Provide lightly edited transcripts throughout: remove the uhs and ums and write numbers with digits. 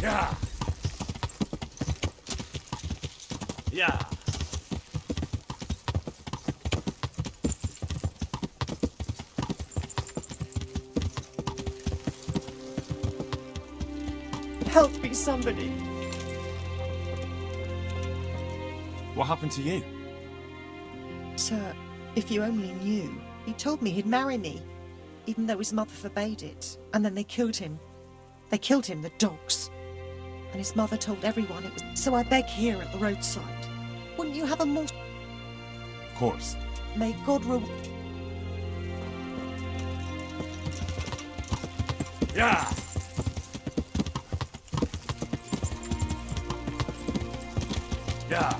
Yeah. Yeah. Help me, somebody. What happened to you? Sir, if you only knew. He told me he'd marry me, even though his mother forbade it. And then they killed him. They killed him, the dogs. And his mother told everyone it was. So I beg here at the roadside. Wouldn't you have a more... Of course. May God reward... Yeah. Yeah.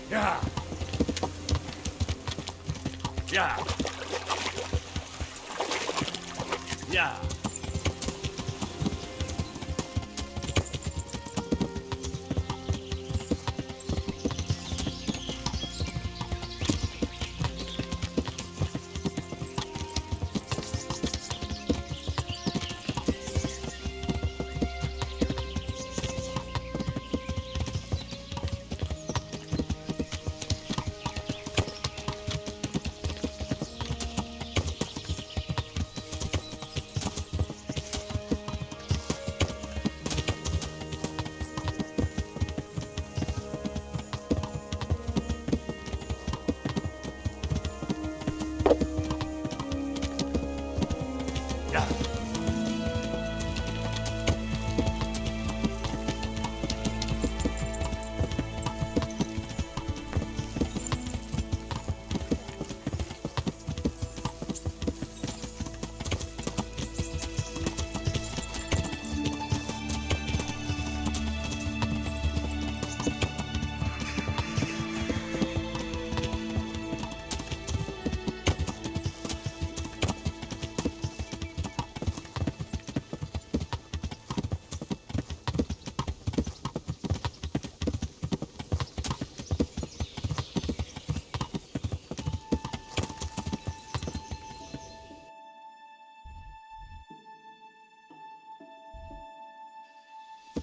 Yeah. Yeah. Yeah. Yeah.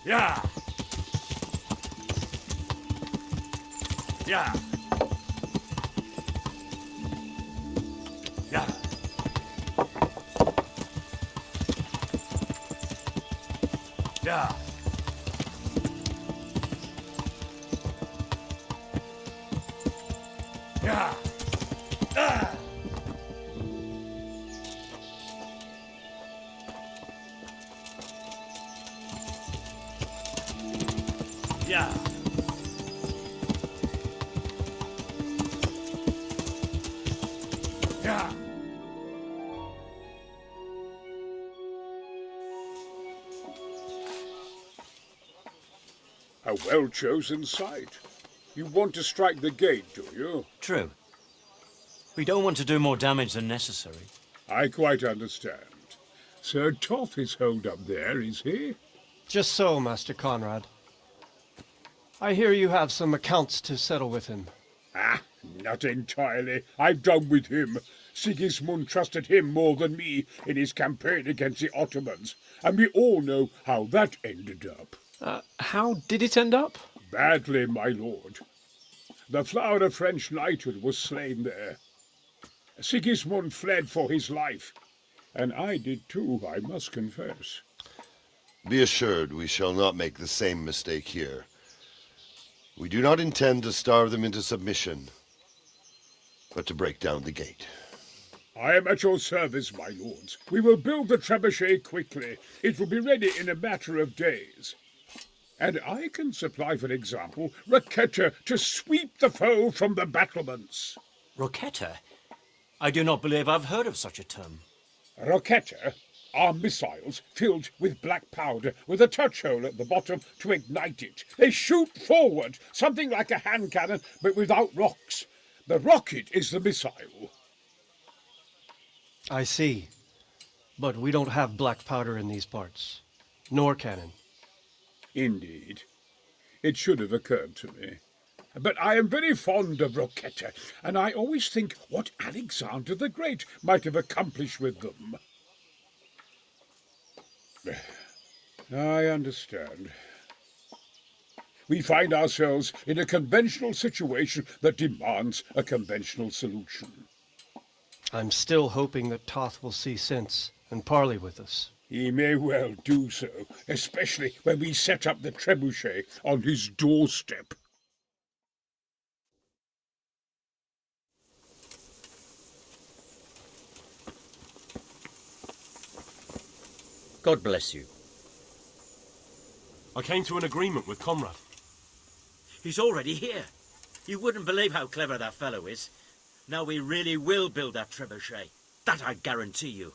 Yeah. Yeah. Yeah. Yeah. Yeah. Ah. Yeah. Yeah. A well-chosen site. You want to strike the gate, do you? True. We don't want to do more damage than necessary. I quite understand. Sir Toth is holed up there, is he? Just so, Master Conrad. I hear you have some accounts to settle with him. Ah, not entirely. I've done with him. Sigismund trusted him more than me in his campaign against the Ottomans, and we all know how that ended up. How did it end up? Badly, my lord. The flower of French knighthood was slain there. Sigismund fled for his life, and I did too, I must confess. Be assured we shall not make the same mistake here. We do not intend to starve them into submission, but to break down the gate. I am at your service, my lords. We will build the trebuchet quickly. It will be ready in a matter of days. And I can supply, for example, raquette to sweep the foe from the battlements. Roquetta? I do not believe I've heard of such a term. Raquette are missiles filled with black powder with a touch hole at the bottom to ignite it. They shoot forward, something like a hand cannon, but without rocks. The rocket is the missile. I see. But we don't have black powder in these parts. Nor cannon. Indeed. It should have occurred to me. But I am very fond of roquette, and I always think what Alexander the Great might have accomplished with them. I understand. We find ourselves in a conventional situation that demands a conventional solution. I'm still hoping that Toth will see sense and parley with us. He may well do so, especially when we set up the trebuchet on his doorstep. God bless you. I came to an agreement with Conrad. He's already here. You wouldn't believe how clever that fellow is. Now we really will build that trebuchet. That I guarantee you.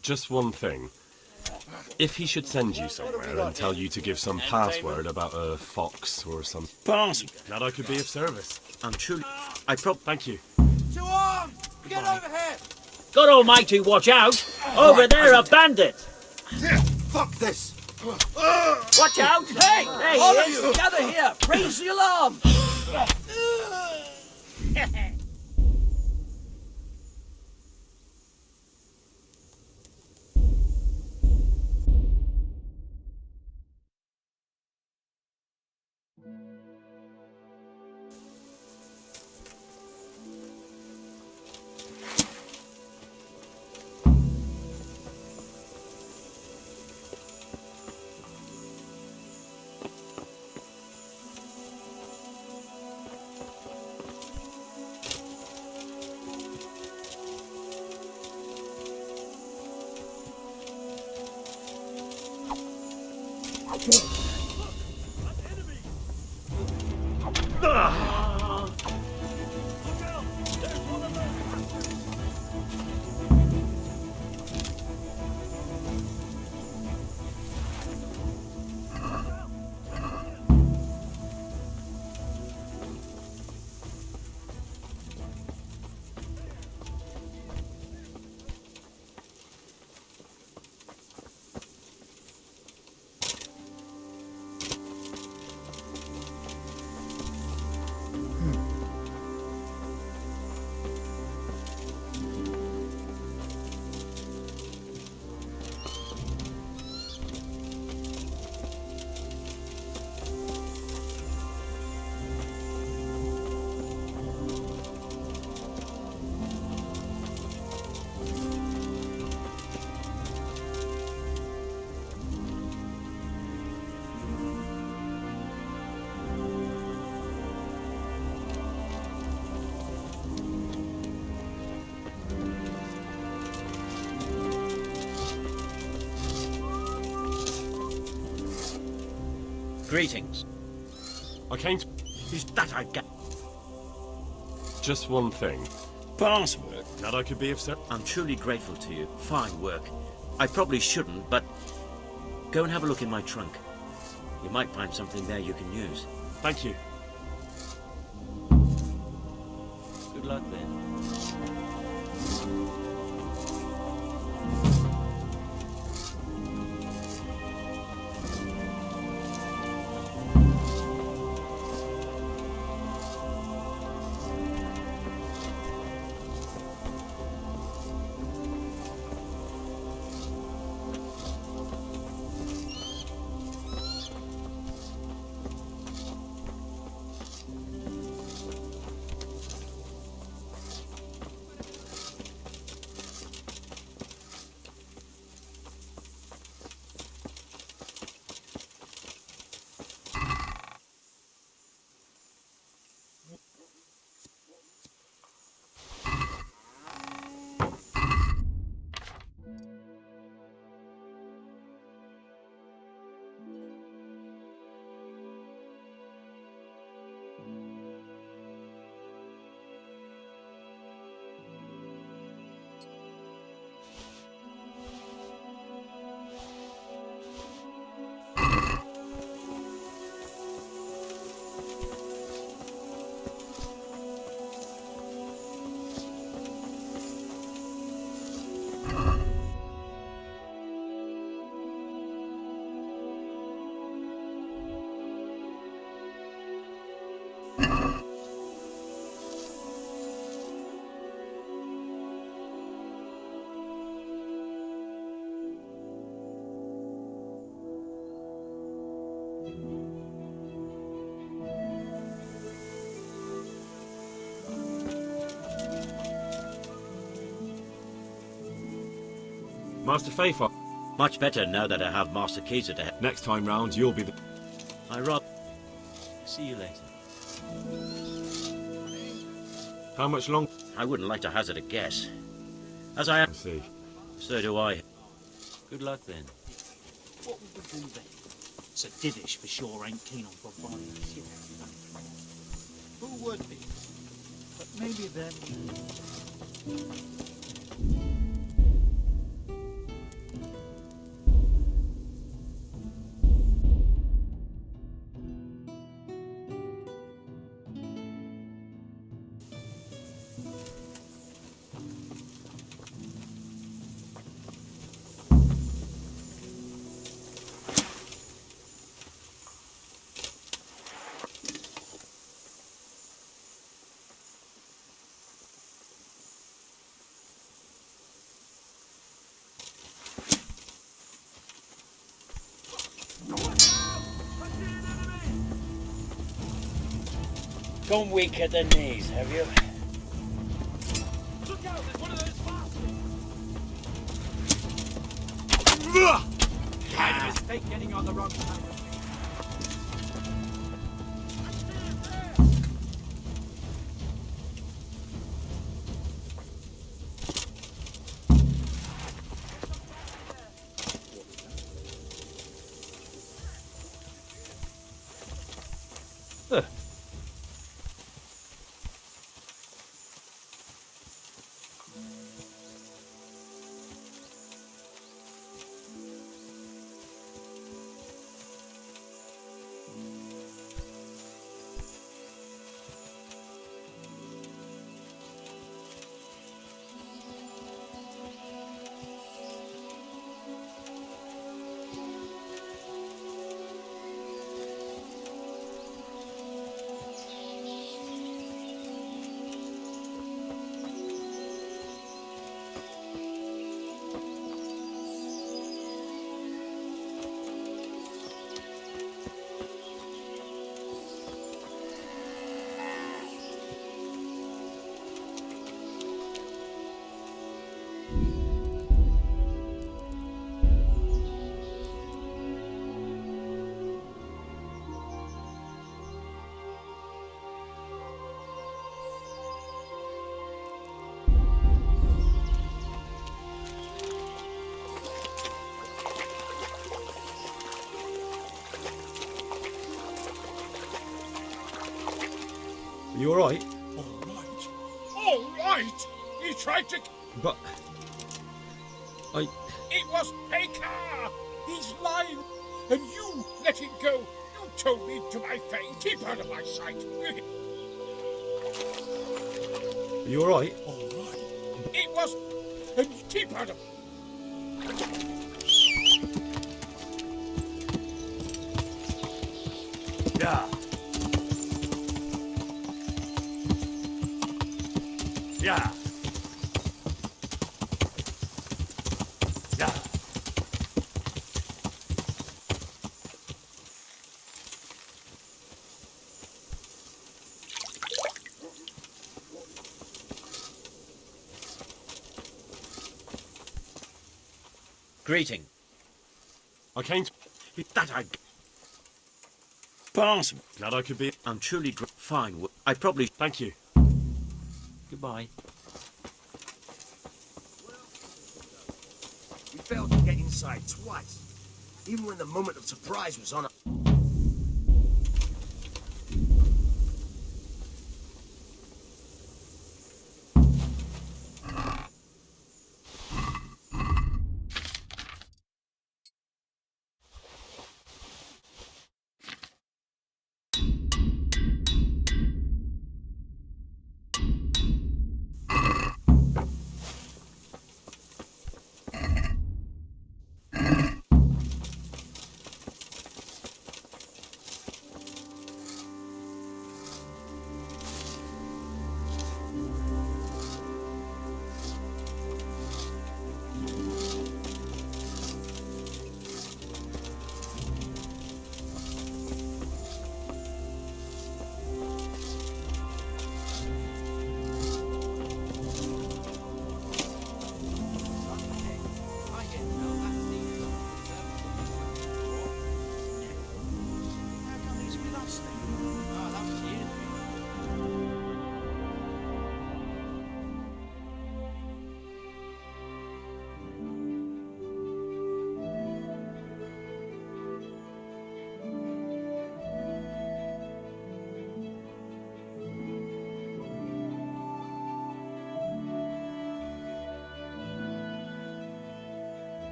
Just one thing. If he should send you somewhere and tell you to give some password about a fox or some... Password? That I could be of service. I'm truly... Thank you. To arms! Get over here! God almighty, watch out! Over there, a bandit! Fuck this! Watch out! Hey! Hey! All of you, gather here! Raise the alarm! Greetings. I came to... Is that I get? Just one thing. Password? That I could be of service. I'm truly grateful to you. Fine work. I probably shouldn't, but go and have a look in my trunk. You might find something there you can use. Thank you. Good luck then. Master Faithful. Much better now that I have Master Keys at the head. Next time round, you'll be the... I rob. See you later. How much longer? I wouldn't like to hazard a guess. As I am, I see. so do I. Good luck then. What would we do then? Sir Divish for sure ain't keen on bombarding the city. Who would be? But maybe then... Gone weak at the knees, have you? Look out, there's one of those bastards! Made a mistake getting on the wrong side of me. Are you alright? All right. All right! He tried to... But... It was Pekar! He's lying! And you let him go! You told me to my face! Keep out of my sight! Are you alright? All right. It was... And keep out of... Yeah. Yeah. Yeah. Greeting. I came to... That I... Pass. Glad I could be... I'm truly fine. I probably... Thank you. Goodbye. We failed to get inside twice, even when the moment of surprise was on us.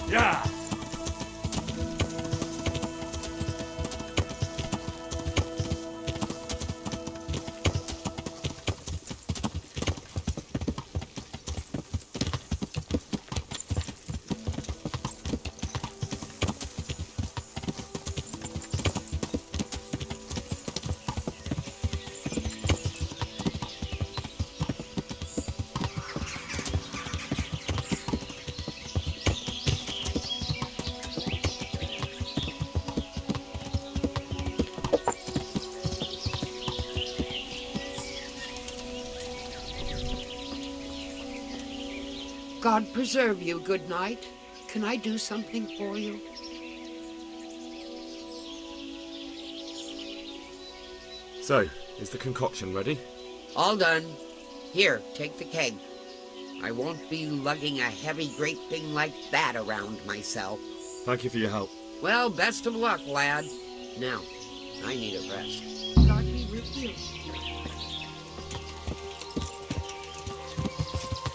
Yeah. God preserve you, good knight. Can I do something for you? So, is the concoction ready? All done. Here, take the keg. I won't be lugging a heavy great thing like that around myself. Thank you for your help. Well, best of luck, lad. Now, I need a rest. God be with you.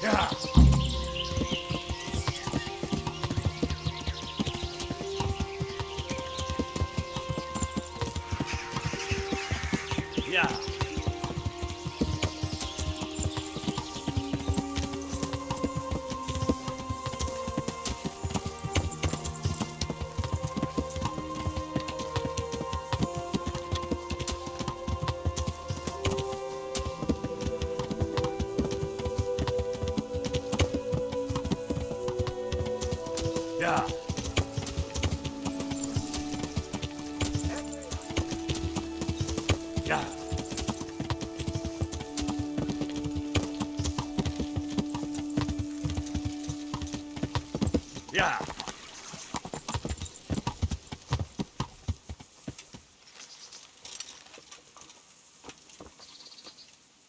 Yeah. Yeah. Yeah. Yeah. Yeah.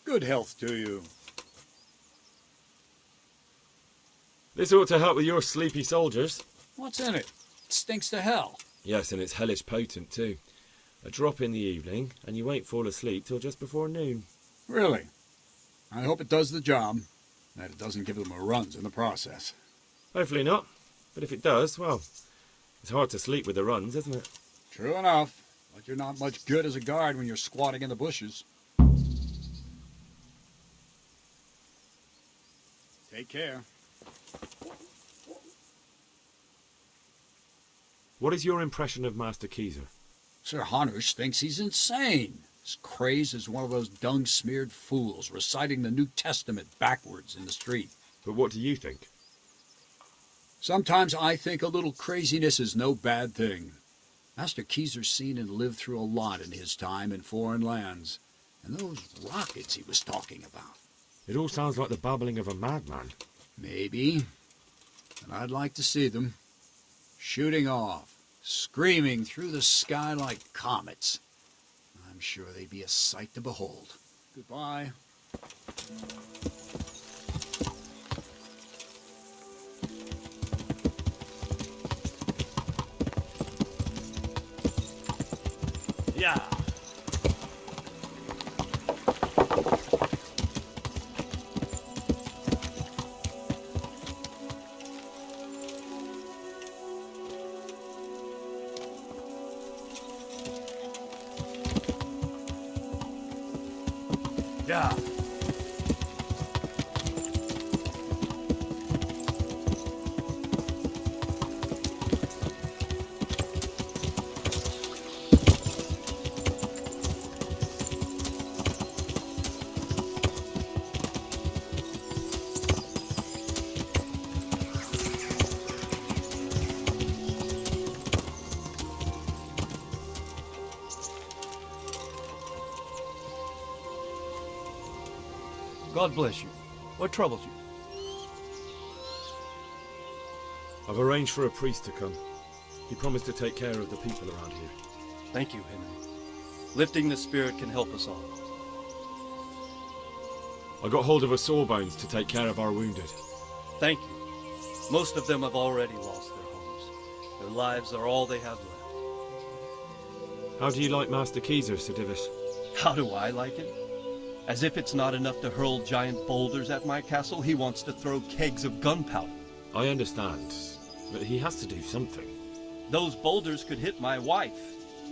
Good health to you. This ought to help with your sleepy soldiers. What's in it? It stinks to hell. Yes, and it's hellish potent too. A drop in the evening, and you won't fall asleep till just before noon. Really? I hope it does the job. That it doesn't give them a runs in the process. Hopefully not. But if it does, well, it's hard to sleep with the runs, isn't it? True enough. But you're not much good as a guard when you're squatting in the bushes. Take care. What is your impression of Master Keyser? Sir Hanush thinks he's insane. As crazed as one of those dung-smeared fools reciting the New Testament backwards in the street. But what do you think? Sometimes I think a little craziness is no bad thing. Master Keyser's seen and lived through a lot in his time in foreign lands. And those rockets he was talking about. It all sounds like the babbling of a madman. Maybe. And I'd like to see them. Shooting off. Screaming through the sky like comets. I'm sure they'd be a sight to behold. Goodbye. Yeah. Yeah. God bless you. What troubles you? I've arranged for a priest to come. He promised to take care of the people around here. Thank you, Henry. Lifting the spirit can help us all. I got hold of a Sawbones to take care of our wounded. Thank you. Most of them have already lost their homes. Their lives are all they have left. How do you like Master Keyser, Sir Divish? How do I like it? As if it's not enough to hurl giant boulders at my castle, he wants to throw kegs of gunpowder. I understand. But he has to do something. Those boulders could hit my wife,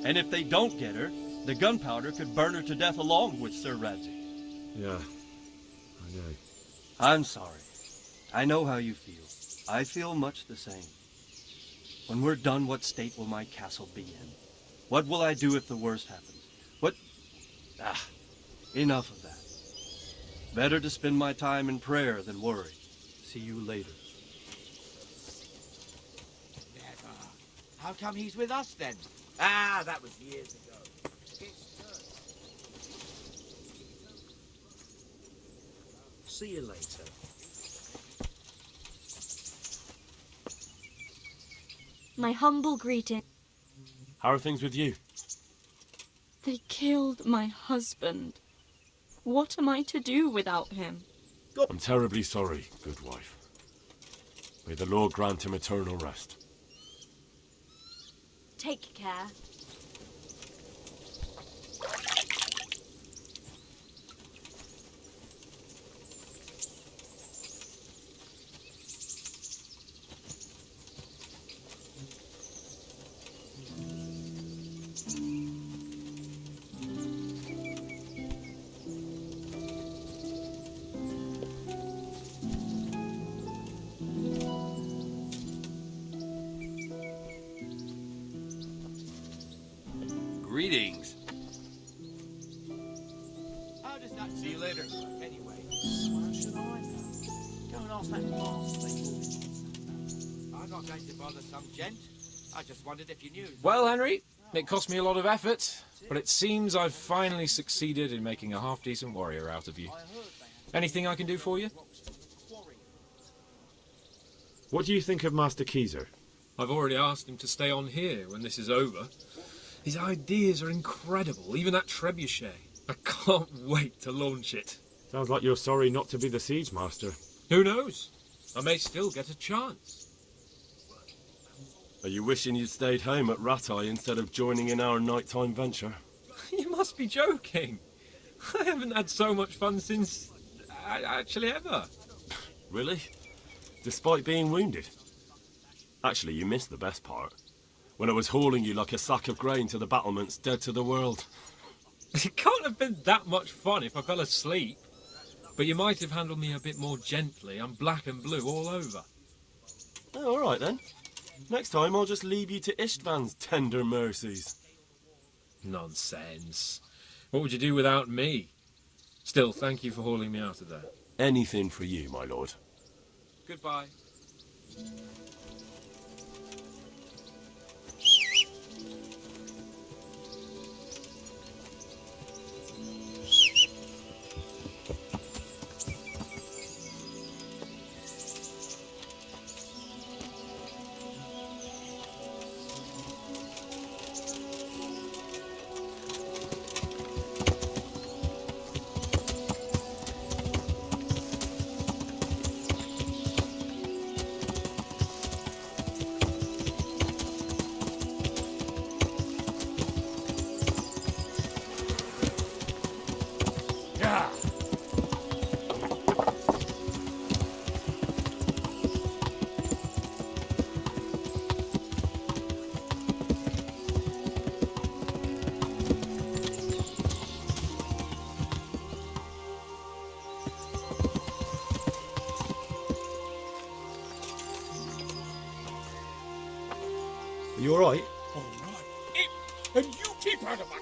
and if they don't get her, the gunpowder could burn her to death along with Sir Radzi. Yeah, I know. I'm sorry. I know how you feel. I feel much the same. When we're done, what state will my castle be in? What will I do if the worst happens? What... enough of that. Better to spend my time in prayer than worry. See you later. Never. How come he's with us then? Ah, that was years ago. See you later. My humble greeting. How are things with you? They killed my husband. What am I to do without him? I'm terribly sorry, good wife. May the Lord grant him eternal rest. Take care. Greetings. How does that see you later? Anyway. Why should I know? Go and ask that last thing. I'm not going to bother some gent. I just wondered if you knew. Well, Henry, it cost me a lot of effort, but it seems I've finally succeeded in making a half-decent warrior out of you. Anything I can do for you? What do you think of Master Keezer? I've already asked him to stay on here when this is over. His ideas are incredible, even that trebuchet. I can't wait to launch it. Sounds like you're sorry not to be the siege master. Who knows? I may still get a chance. Are you wishing you'd stayed home at Ratai instead of joining in our nighttime venture? You must be joking. I haven't had so much fun since... actually ever. Really? Despite being wounded? Actually, you missed the best part. When I was hauling you like a sack of grain to the battlements, dead to the world. It can't have been that much fun if I fell asleep. But you might have handled me a bit more gently. I'm black and blue all over. Oh, all right then. Next time I'll just leave you to Istvan's tender mercies. Nonsense. What would you do without me? Still, thank you for hauling me out of there. Anything for you, my lord. Goodbye. Are you all right? All right. And you keep out of my...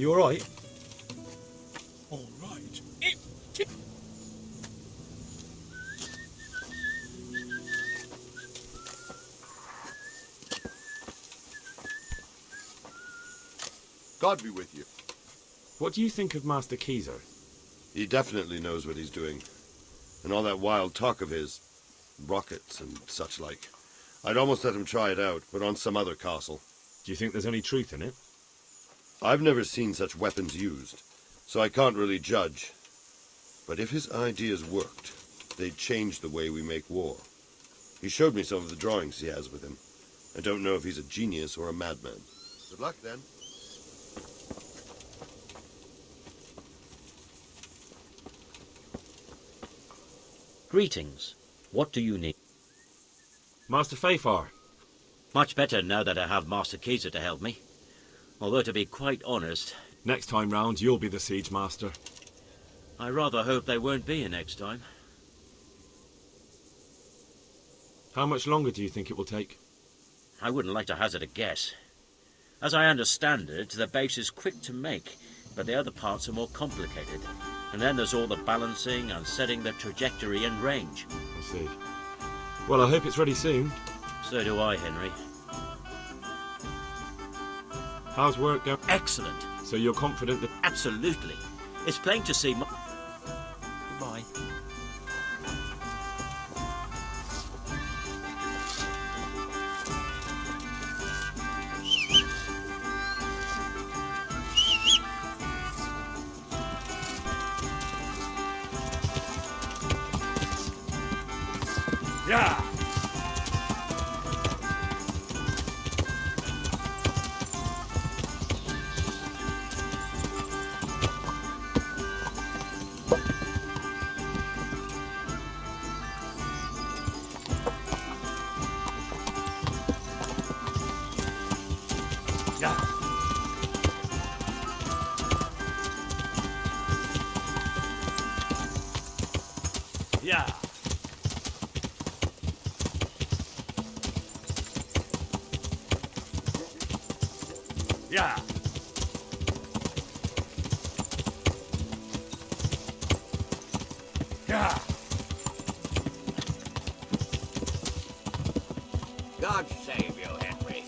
You alright? All right. God be with you. What do you think of Master Keezer? He definitely knows what he's doing. And all that wild talk of his, rockets and such like. I'd almost let him try it out, but on some other castle. Do you think there's any truth in it? I've never seen such weapons used, so I can't really judge. But if his ideas worked, they'd change the way we make war. He showed me some of the drawings he has with him. I don't know if he's a genius or a madman. Good luck, then. Greetings. What do you need? Master Fafar. Much better now that I have Master Keezer to help me. Although, to be quite honest... Next time round, you'll be the siege master. I rather hope they won't be here next time. How much longer do you think it will take? I wouldn't like to hazard a guess. As I understand it, the base is quick to make, but the other parts are more complicated. And then there's all the balancing and setting the trajectory and range. I see. Well, I hope it's ready soon. So do I, Henry. How's work going? Excellent. So you're confident that... Absolutely. It's plain to see... Goodbye. Yeah. Yeah. Yeah. Yeah. God save you, Henry.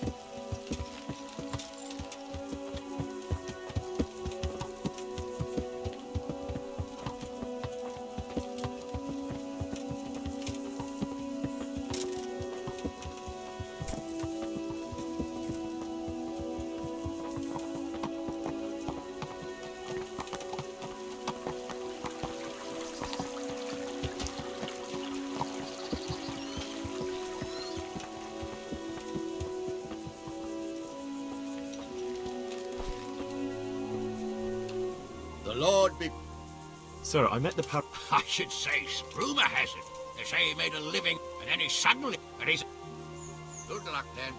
The Lord be... Sir, I met the I should say, rumour has it. They say he made a living, and then he suddenly... And he's... Good luck, then.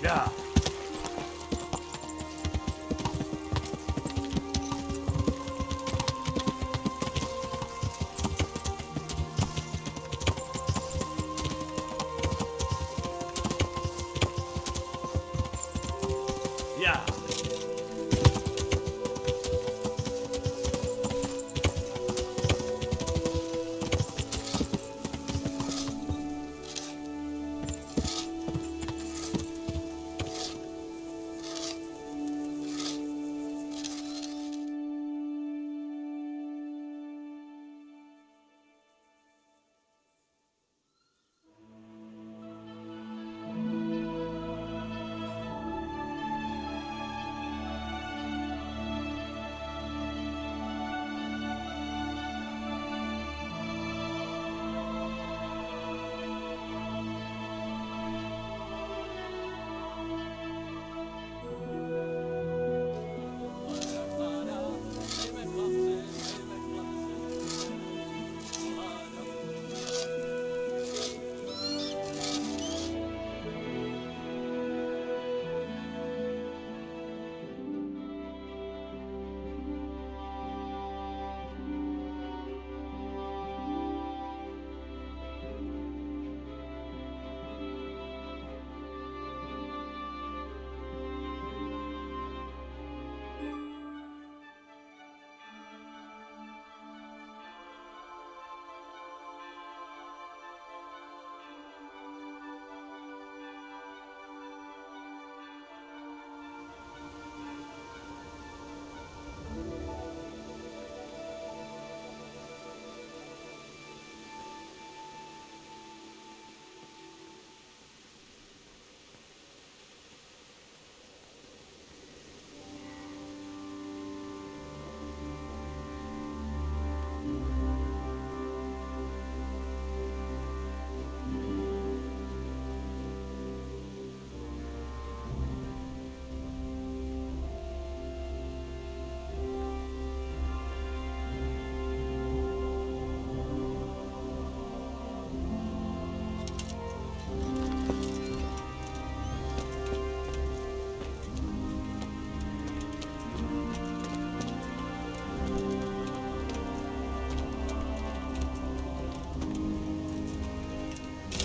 Yeah. Yeah.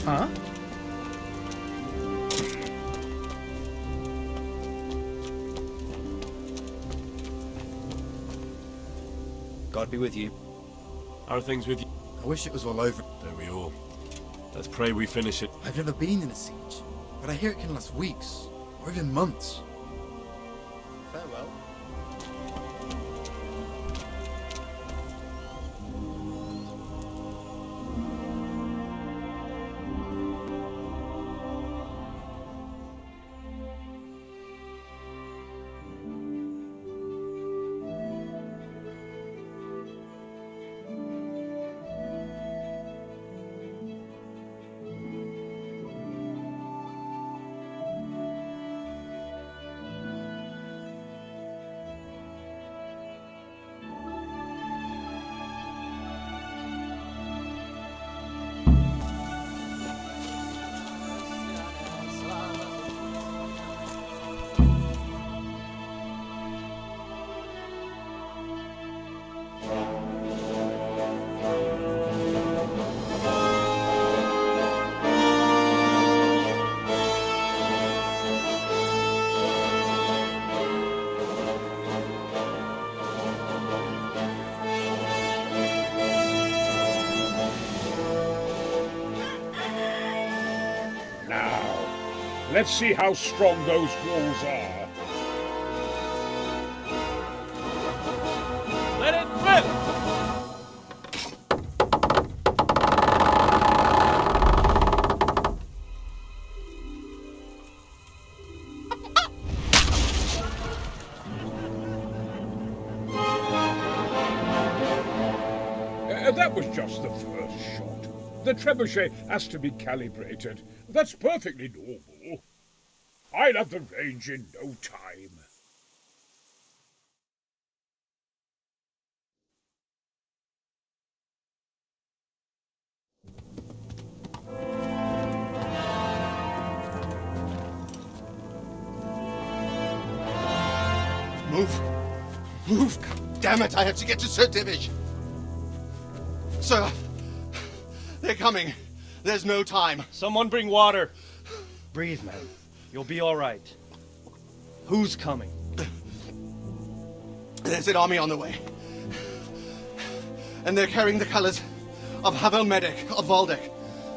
Huh? God be with you. How are things with you? I wish it was all over. Don't we all? Let's pray we finish it. I've never been in a siege, but I hear it can last weeks, or even months. Farewell. Let's see how strong those walls are. Let it rip! That was just the first shot. The trebuchet has to be calibrated. That's perfectly normal. I'll have the range in no time. Move! Move! God damn it, I have to get to Sir Divish! Sir! They're coming. There's no time. Someone bring water. Breathe, man. You'll be all right. Who's coming? There's an army on the way. And they're carrying the colors of Havel Medic of Valdek.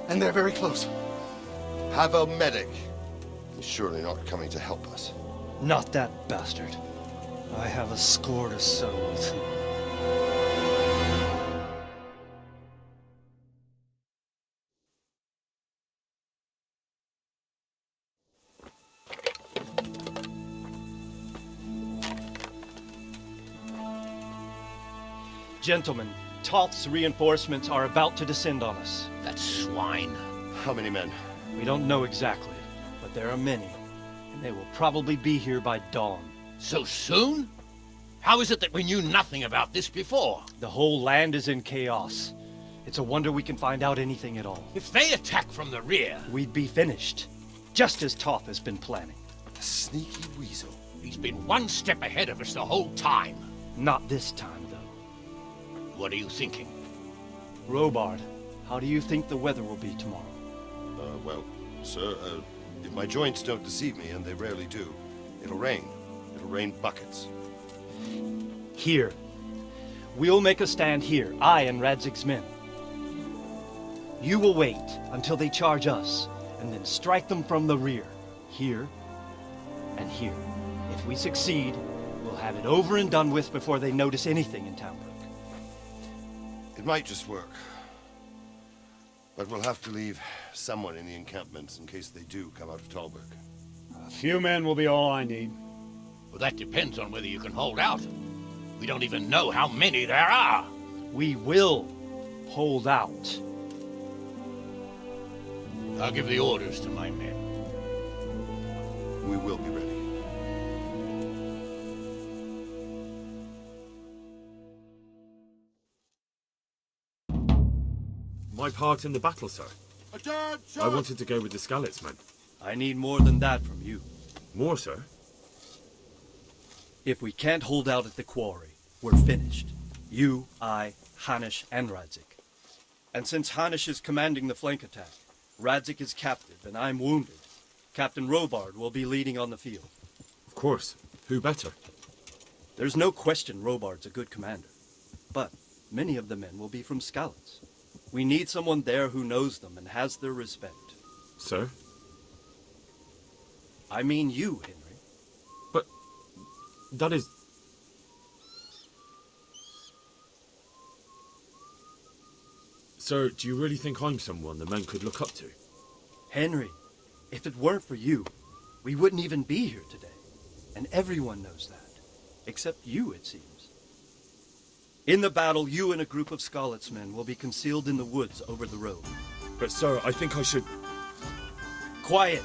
And they're very close. Havel Medic? He's surely not coming to help us. Not that bastard. I have a score to settle with him. Gentlemen, Toth's reinforcements are about to descend on us. That swine. How many men? We don't know exactly, but there are many, and they will probably be here by dawn. So soon? How is it that we knew nothing about this before? The whole land is in chaos. It's a wonder we can find out anything at all. If they attack from the rear... We'd be finished, just as Toth has been planning. A sneaky weasel. He's been one step ahead of us the whole time. Not this time, though. What are you thinking? Robard, how do you think the weather will be tomorrow? Well, sir, if my joints don't deceive me, and they rarely do, it'll rain. It'll rain buckets. Here. We'll make a stand here, I and Radzig's men. You will wait until they charge us, and then strike them from the rear. Here and here. If we succeed, we'll have it over and done with before they notice anything in Townbrook. It might just work. But we'll have to leave someone in the encampments in case they do come out of Talbrook. A few men will be all I need. Well, that depends on whether you can hold out. We don't even know how many there are. We will hold out. I'll give the orders to my men. We will be ready. My part in the battle, sir. I wanted to go with the Skalitz men. I need more than that from you. More, sir? If we can't hold out at the quarry, we're finished. You, I, Hanish, and Radzik. And since Hanish is commanding the flank attack, Radzik is captive and I'm wounded. Captain Robard will be leading on the field. Of course. Who better? There's no question Robard's a good commander. But many of the men will be from Skalitz. We need someone there who knows them and has their respect. Sir? I mean you, Henry. But that is... Sir, do you really think I'm someone the men could look up to? Henry, if it weren't for you, we wouldn't even be here today. And everyone knows that. Except you, it seems. In the battle, you and a group of Skalitz men will be concealed in the woods over the road. But sir, I think I should... Quiet!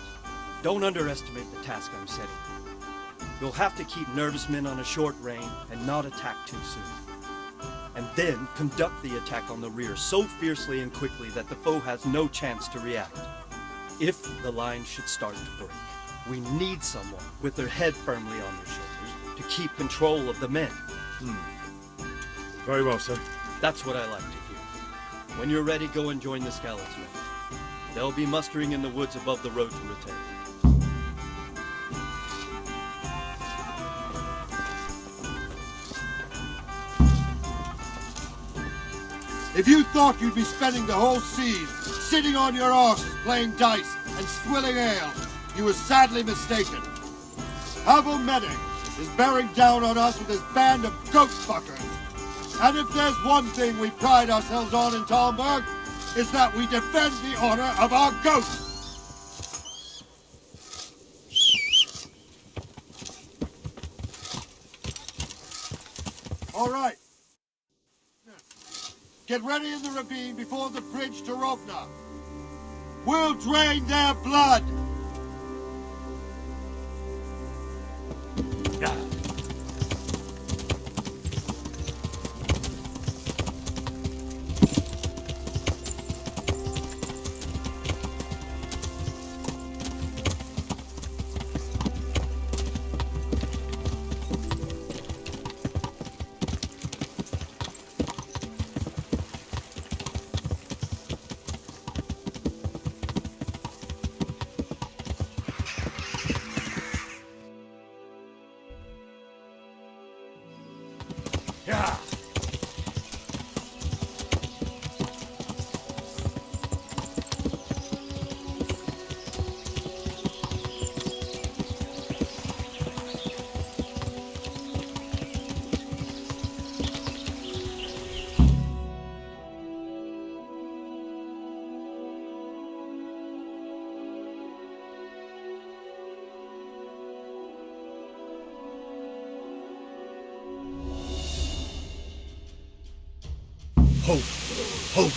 Don't underestimate the task I'm setting. You'll have to keep nervous men on a short rein and not attack too soon. And then conduct the attack on the rear so fiercely and quickly that the foe has no chance to react. If the line should start to break, we need someone with their head firmly on their shoulders to keep control of the men. Very well, sir. That's what I like to hear. When you're ready, go and join the Skalitz men. They'll be mustering in the woods above the road to Retail. If you thought you'd be spending the whole siege sitting on your arses playing dice and swilling ale, you were sadly mistaken. Pavel Medek is bearing down on us with his band of goat fuckers. And if there's one thing we pride ourselves on in Talmberg, it's that we defend the honor of our goats. All right. Get ready in the ravine before the bridge to Rovna. We'll drain their blood. Hope! Hope!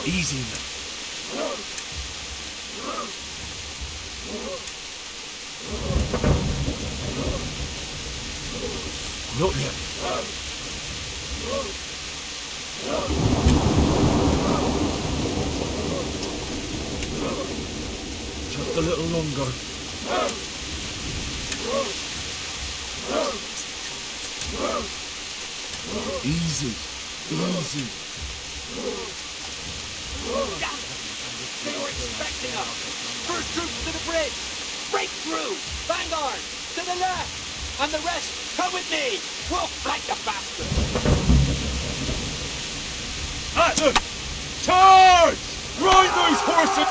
Easy now. Not yet. Just a little longer. Easy. Easy. They were expecting us! First troops to the bridge! Break through! Vanguard! To the left! And the rest, come with me! We'll fight the bastards! Charge! Ride those horses!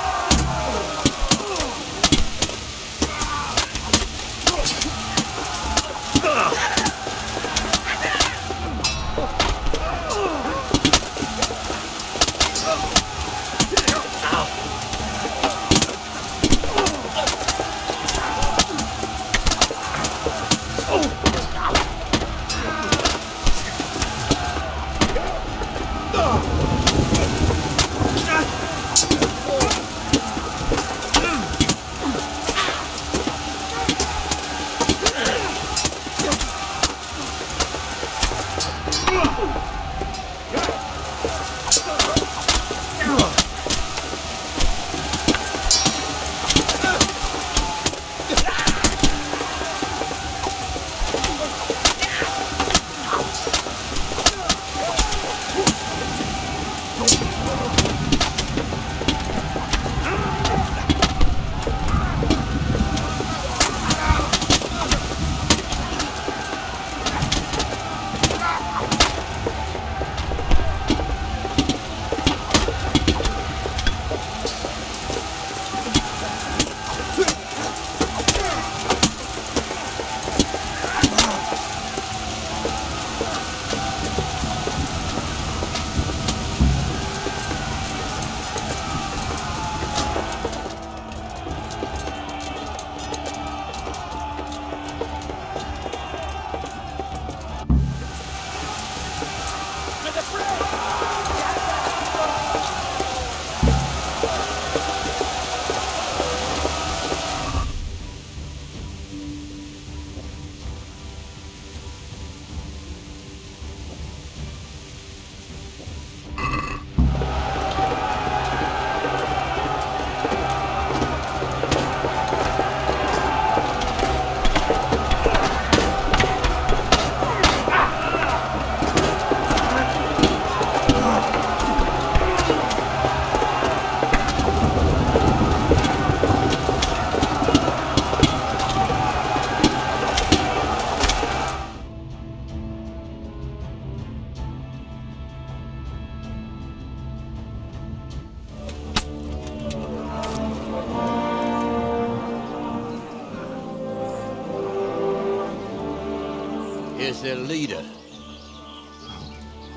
guess their leader.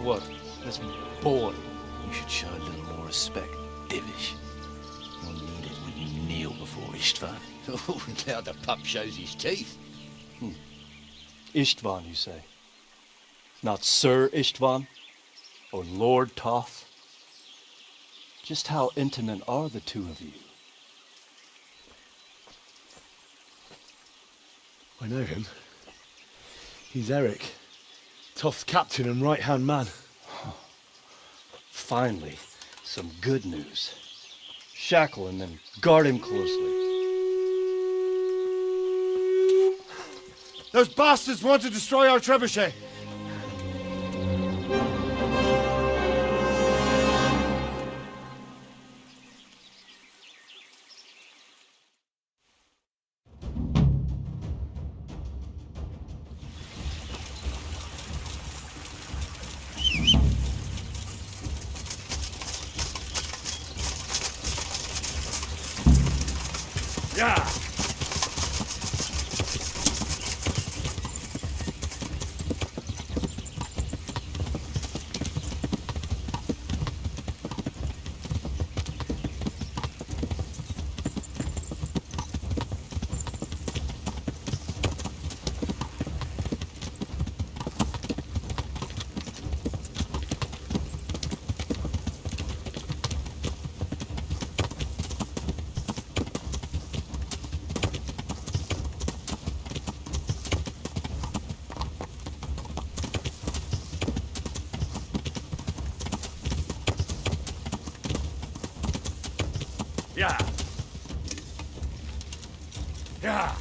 What? This boy? You should show a little more respect, Divish. You'll need it when you kneel before Istvan. Oh, now the pup shows his teeth. Istvan, you say? Not Sir Istvan? Or Lord Toth? Just how intimate are the two of you? I know him. He's Eric, Toth's captain and right-hand man. Finally, some good news. Shackle him and guard him closely. Those bastards want to destroy our trebuchet. Yeah! Yeah. Yeah.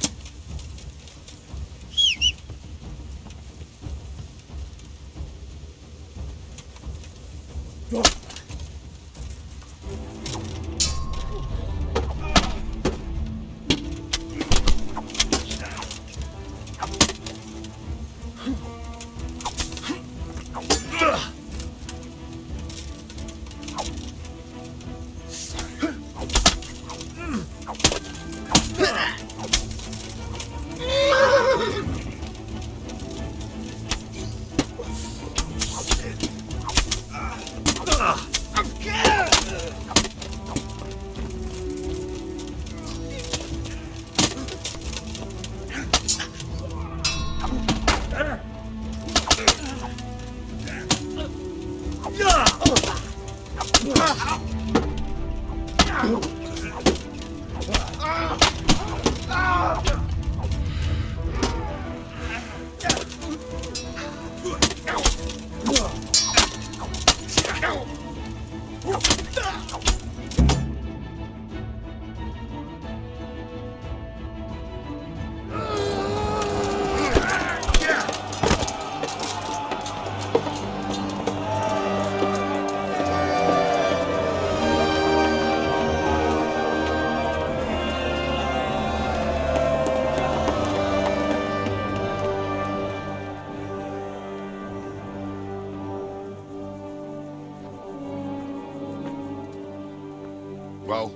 Well?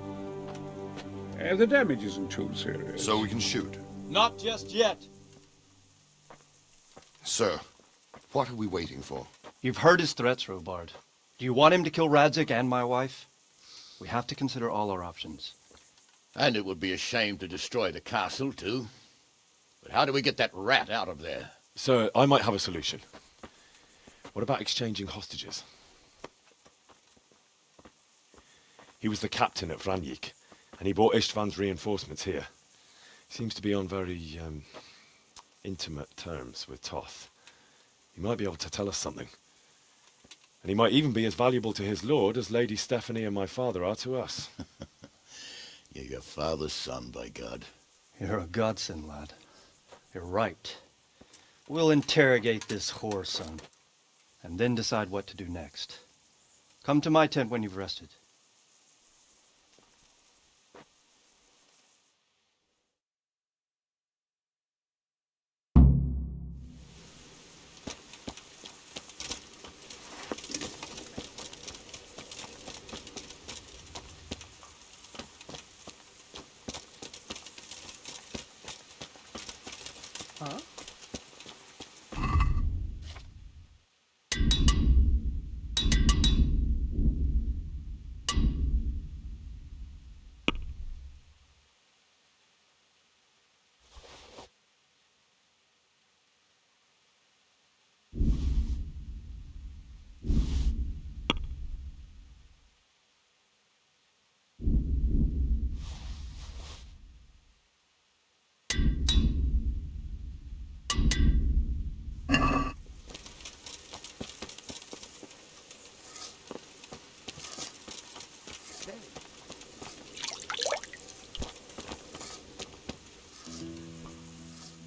The damage isn't too serious. So we can shoot. Not just yet. Sir, what are we waiting for? You've heard his threats, Robard. Do you want him to kill Radzik and my wife? We have to consider all our options. And it would be a shame to destroy the castle, too. But how do we get that rat out of there? Sir, I might have a solution. What about exchanging hostages? He was the captain at Vranjik, and he brought Istvan's reinforcements here. He seems to be on very, intimate terms with Toth. He might be able to tell us something. And he might even be as valuable to his lord as Lady Stephanie and my father are to us. You're your father's son, by God. You're a godsend, lad. You're right. We'll interrogate this whore son, and then decide what to do next. Come to my tent when you've rested. Huh?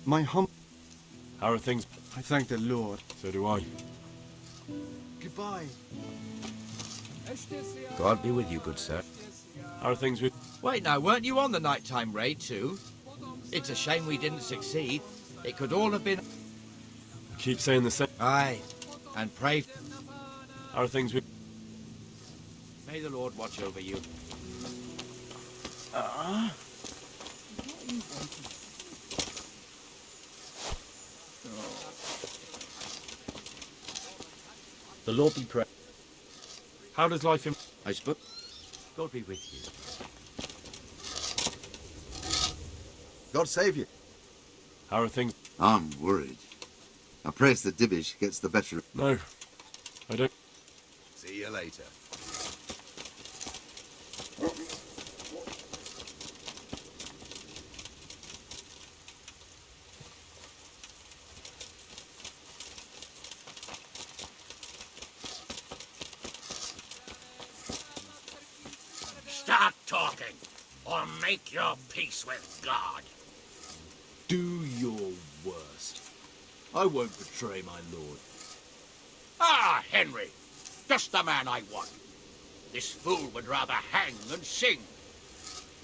My hum... How are things? I thank the Lord. So do I. Goodbye. God be with you, good sir. How are things with... Wait, now, weren't you on the nighttime raid too? It's a shame we didn't succeed. It could all have been... Keep saying the same. Aye, and pray... How are things with... May the Lord watch over you. The Lord be praised. How does life in... I suppose. God be with you. God save you. How are things... I'm worried. I praise the Divish gets the better of... No, I don't... See you later. Start talking, or make your peace with God. Do your worst. I won't betray my lord. Ah, Henry, just the man I want. This fool would rather hang than sing.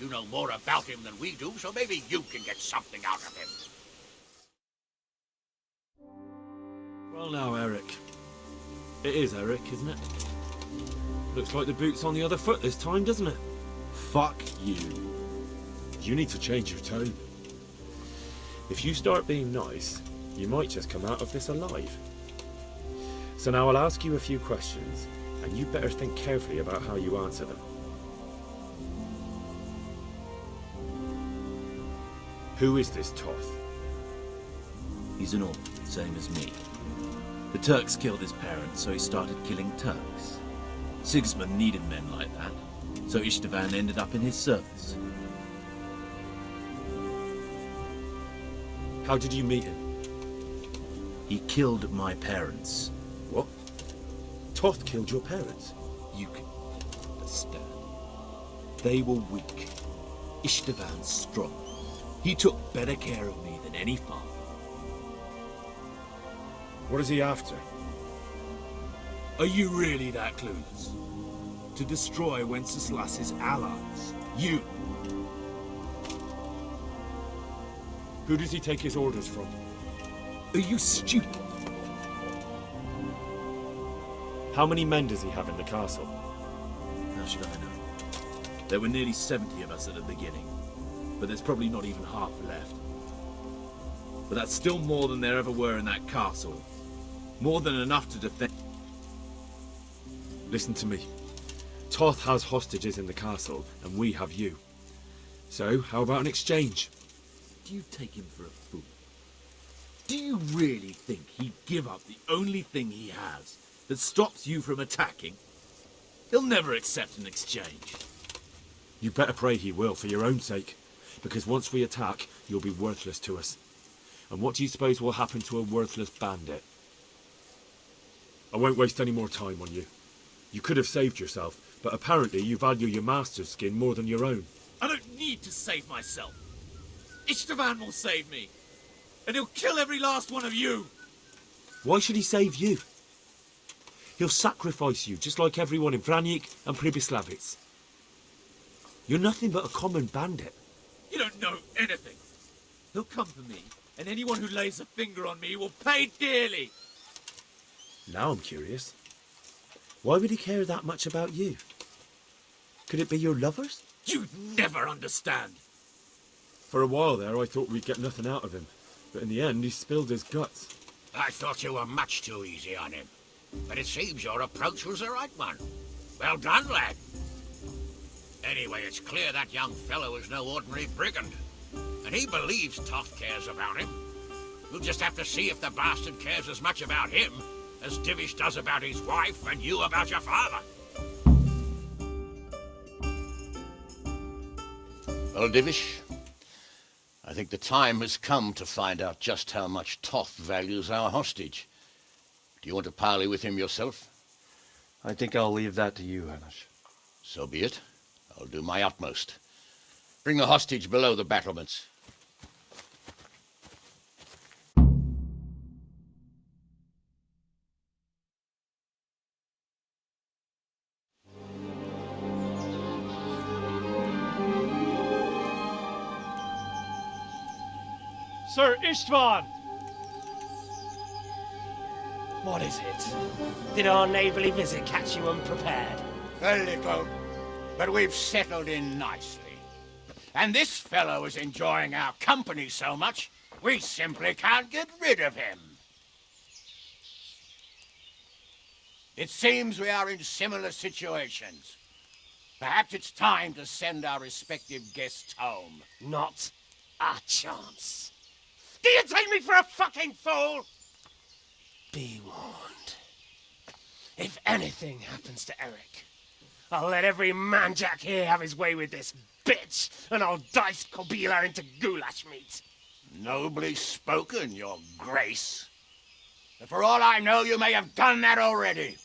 You know more about him than we do, so maybe you can get something out of him. Well now, Eric. It is Eric, isn't it? Looks like the boot's on the other foot this time, doesn't it? Fuck you. You need to change your tone. If you start being nice, you might just come out of this alive. So now I'll ask you a few questions, and you better think carefully about how you answer them. Who is this Toth? He's an orphan, same as me. The Turks killed his parents, so he started killing Turks. Sigismund needed men like that, so Istvan ended up in his service. How did you meet him? He killed my parents. What? Toth killed your parents? You can understand. They were weak. Istvan strong. He took better care of me than any father. What is he after? Are you really that clueless? To destroy Wenceslas's allies. You. Who does he take his orders from? Are you stupid? How many men does he have in the castle? How should I know? There were nearly 70 of us at the beginning, but there's probably not even half left. But that's still more than there ever were in that castle. More than enough to defend... Listen to me. Toth has hostages in the castle, and we have you. So, how about an exchange? Do you take him for a fool? Do you really think he'd give up the only thing he has that stops you from attacking? He'll never accept an exchange. You better pray he will, for your own sake. Because once we attack, you'll be worthless to us. And what do you suppose will happen to a worthless bandit? I won't waste any more time on you. You could have saved yourself, but apparently you value your master's skin more than your own. I don't need to save myself. Istvan will save me. And he'll kill every last one of you. Why should he save you? He'll sacrifice you, just like everyone in Vranyik and Pribyslavitz. You're nothing but a common bandit. You don't know anything. He'll come for me, and anyone who lays a finger on me will pay dearly. Now I'm curious. Why would he care that much about you? Could it be your lovers? You'd never understand. For a while there, I thought we'd get nothing out of him. But in the end, he spilled his guts. I thought you were much too easy on him. But it seems your approach was the right one. Well done, lad. Anyway, it's clear that young fellow is no ordinary brigand. And he believes Toth cares about him. We'll just have to see if the bastard cares as much about him as Divish does about his wife and you about your father. Well, Divish, I think the time has come to find out just how much Toth values our hostage. Do you want to parley with him yourself? I think I'll leave that to you, Hamish. So be it. I'll do my utmost. Bring the hostage below the battlements. Sir Istvan! What is it? Did our neighbourly visit catch you unprepared? A little, but we've settled in nicely. And this fellow is enjoying our company so much, we simply can't get rid of him. It seems we are in similar situations. Perhaps it's time to send our respective guests home. Not a chance. Do you take me for a fucking fool? Be warned. If anything happens to Eric, I'll let every manjack here have his way with this bitch, and I'll dice Kobila into goulash meat. Nobly spoken, your grace. But for all I know, you may have done that already.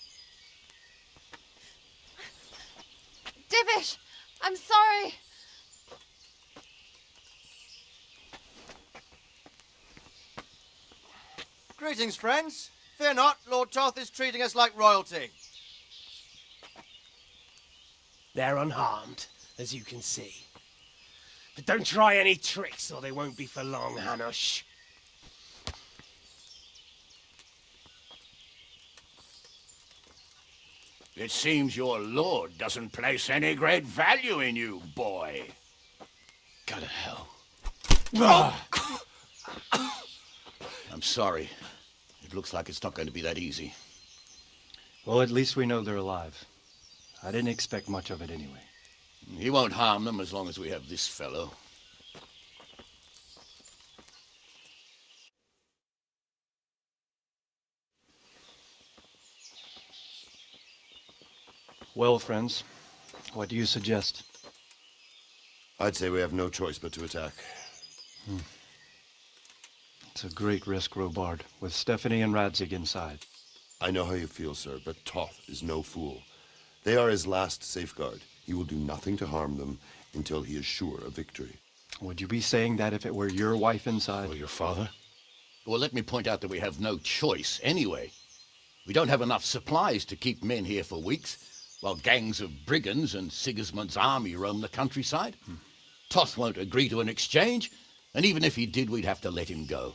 Divish, I'm sorry. Greetings, friends. Fear not, Lord Toth is treating us like royalty. They're unharmed, as you can see. But don't try any tricks, or they won't be for long, Hanush. It seems your lord doesn't place any great value in you, boy. Go to hell. I'm sorry. It looks like it's not going to be that easy. Well, at least we know they're alive. I didn't expect much of it anyway. He won't harm them as long as we have this fellow. Well, friends, what do you suggest? I'd say we have no choice but to attack. It's a great risk, Robard, with Stephanie and Radzig inside. I know how you feel, sir, but Toth is no fool. They are his last safeguard. He will do nothing to harm them until he is sure of victory. Would you be saying that if it were your wife inside? Or your father? Well, let me point out that we have no choice anyway. We don't have enough supplies to keep men here for weeks, while gangs of brigands and Sigismund's army roam the countryside. Toth won't agree to an exchange, and even if he did, we'd have to let him go.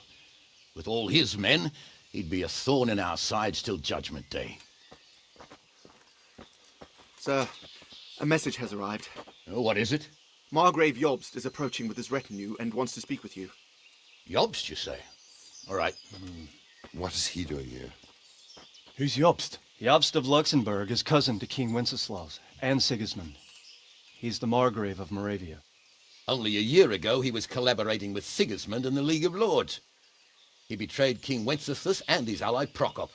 With all his men, he'd be a thorn in our sides till Judgment Day. Sir, a message has arrived. Oh, what is it? Margrave Jobst is approaching with his retinue and wants to speak with you. Jobst, you say? All right. What is he doing here? Who's Jobst? Jobst of Luxembourg is cousin to King Wenceslaus and Sigismund. He's the Margrave of Moravia. Only a year ago, he was collaborating with Sigismund and the League of Lords. He betrayed King Wenceslas and his ally Prokop.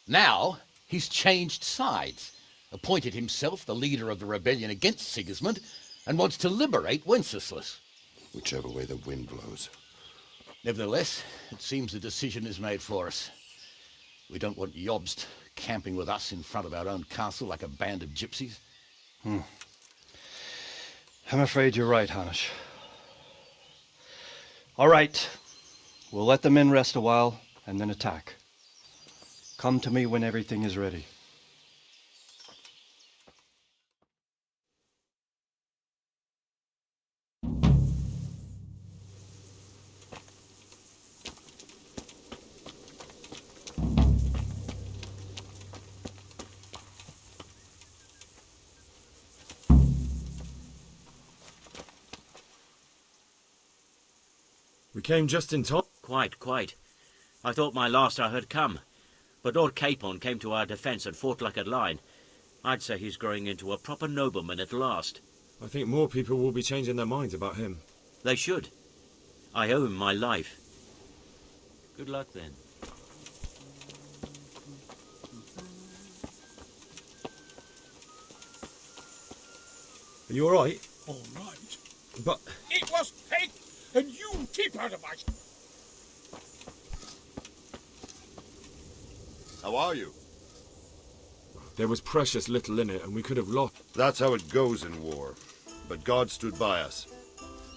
Now, he's changed sides, appointed himself the leader of the rebellion against Sigismund, and wants to liberate Wenceslas. Whichever way the wind blows. Nevertheless, it seems the decision is made for us. We don't want Jobst camping with us in front of our own castle like a band of gypsies. I'm afraid you're right, Hanush. All right. We'll let the men rest a while, and then attack. Come to me when everything is ready. We came just in time. Quite. I thought my last hour had come. But Lord Capon came to our defence and fought like a lion. I'd say he's growing into a proper nobleman at last. I think more people will be changing their minds about him. They should. I owe him my life. Good luck then. Are you all right? All right. But... It was fake, and you keep out of my... How are you? There was precious little in it, and we could have lost. That's how it goes in war. But God stood by us.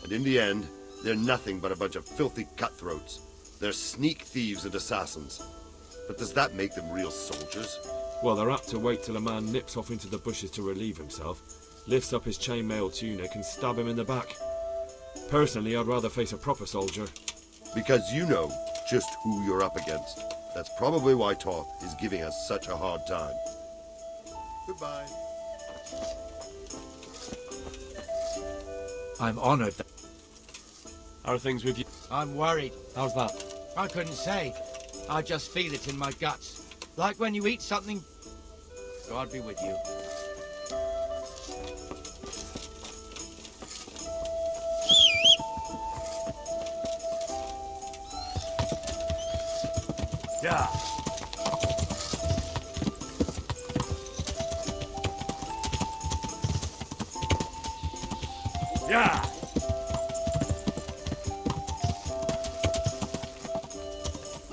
And in the end, they're nothing but a bunch of filthy cutthroats. They're sneak thieves and assassins. But does that make them real soldiers? Well, they're apt to wait till a man nips off into the bushes to relieve himself, lifts up his chainmail tunic and stab him in the back. Personally, I'd rather face a proper soldier. Because you know just who you're up against. That's probably why Toth is giving us such a hard time. Goodbye. I'm honored that... How are things with you? I'm worried. How's that? I couldn't say. I just feel it in my guts. Like when you eat something... God be with you. Yeah. Yeah.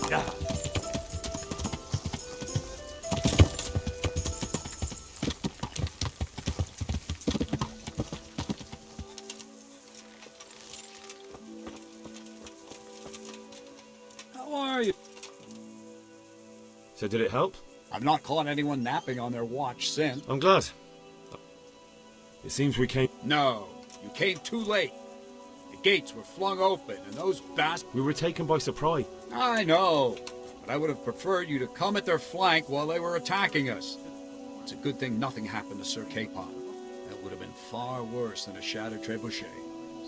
Yeah. How are you? So did it help? I've not caught anyone napping on their watch since. I'm glad. It seems we came... No, you came too late. The gates were flung open, and those bastards... We were taken by surprise. I know, but I would have preferred you to come at their flank while they were attacking us. It's a good thing nothing happened to Sir Capon. That would have been far worse than a shattered trebuchet.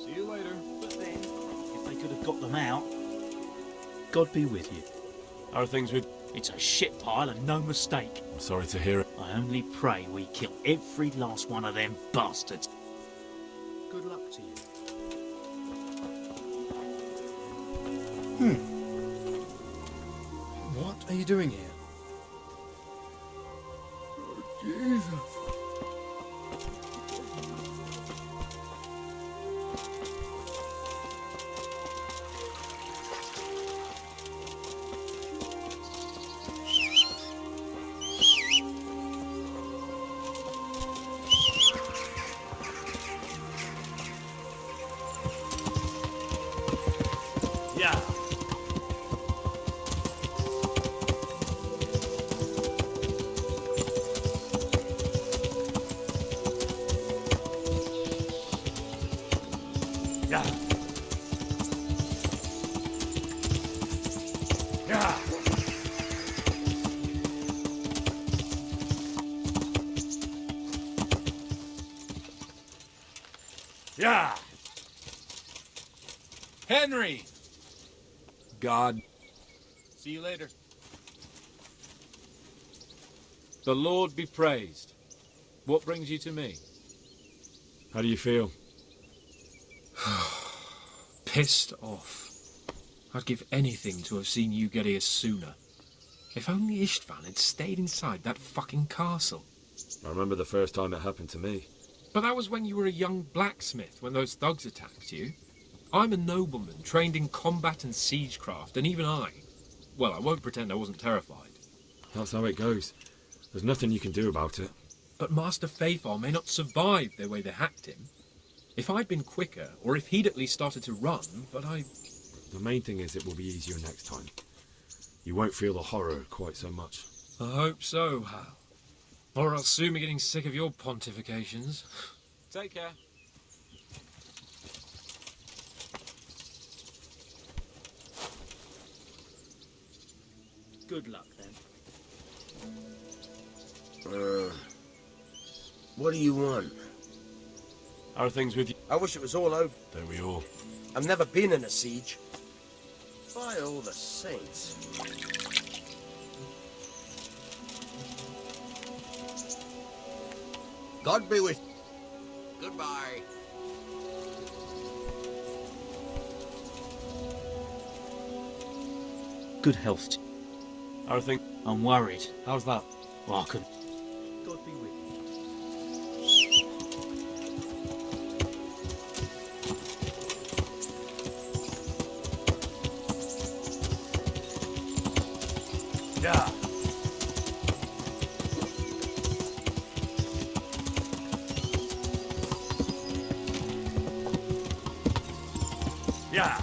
See you later. But then, if they could have got them out, God be with you. How are things with... It's a shit pile and no mistake. I'm sorry to hear it. I only pray we kill every last one of them bastards. Good luck to you. What are you doing here? Oh, Jesus. Yeah. Yeah. Yeah. Yeah. Henry! God. See you later. The Lord be praised. What brings you to me? How do you feel? Pissed off. I'd give anything to have seen you get here sooner. If only Istvan had stayed inside that fucking castle. I remember the first time it happened to me. But that was when you were a young blacksmith, when those thugs attacked you. I'm a nobleman, trained in combat and siegecraft, and even I won't pretend I wasn't terrified. That's how it goes. There's nothing you can do about it. But Master Faithful may not survive the way they hacked him. If I'd been quicker, or if he'd at least started to run, but I... The main thing is it will be easier next time. You won't feel the horror quite so much. I hope so, Hal. Or I'll soon be getting sick of your pontifications. Take care. Good luck, then. What do you want? How are things with you? I wish it was all over. Don't we all? I've never been in a siege. By all the saints. God be with you. Goodbye. Good health. How are things? I'm worried. How's that? Well, I couldn't. God be with you. Yeah. Yeah.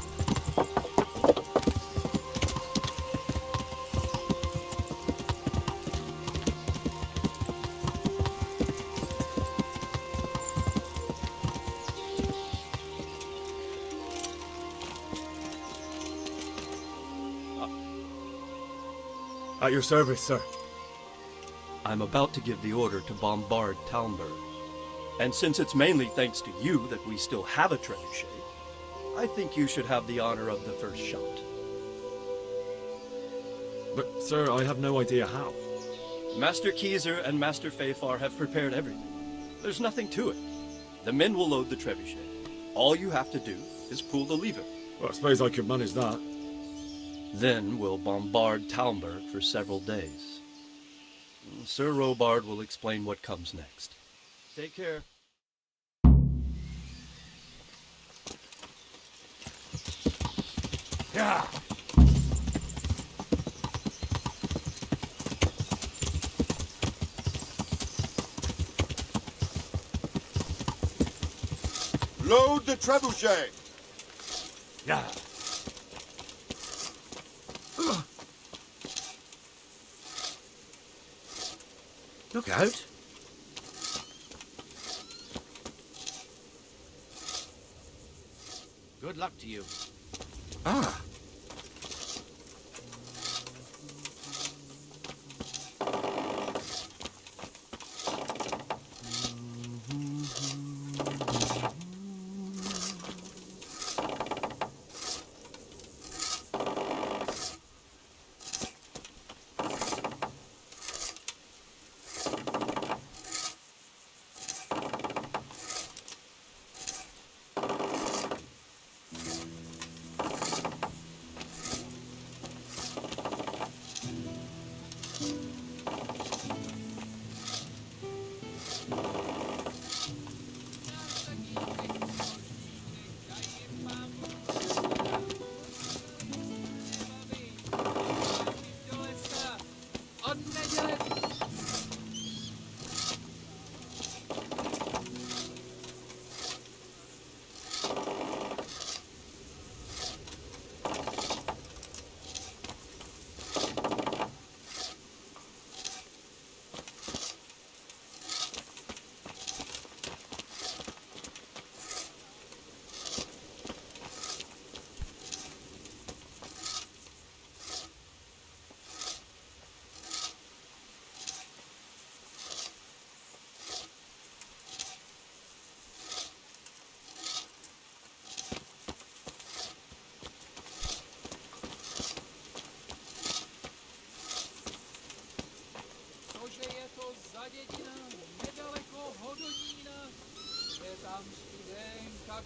At your service, sir. I'm about to give the order to bombard Talmberg. And since it's mainly thanks to you that we still have a trebuchet, I think you should have the honor of the first shot. But, sir, I have no idea how. Master Keyser and Master Fafar have prepared everything. There's nothing to it. The men will load the trebuchet. All you have to do is pull the lever. Well, I suppose I could manage that. Then we'll bombard Talmberg for several days. Sir Robard will explain what comes next. Take care. Yeah. Load the trebuchet. Yeah. Look out. Good luck to you. Ah.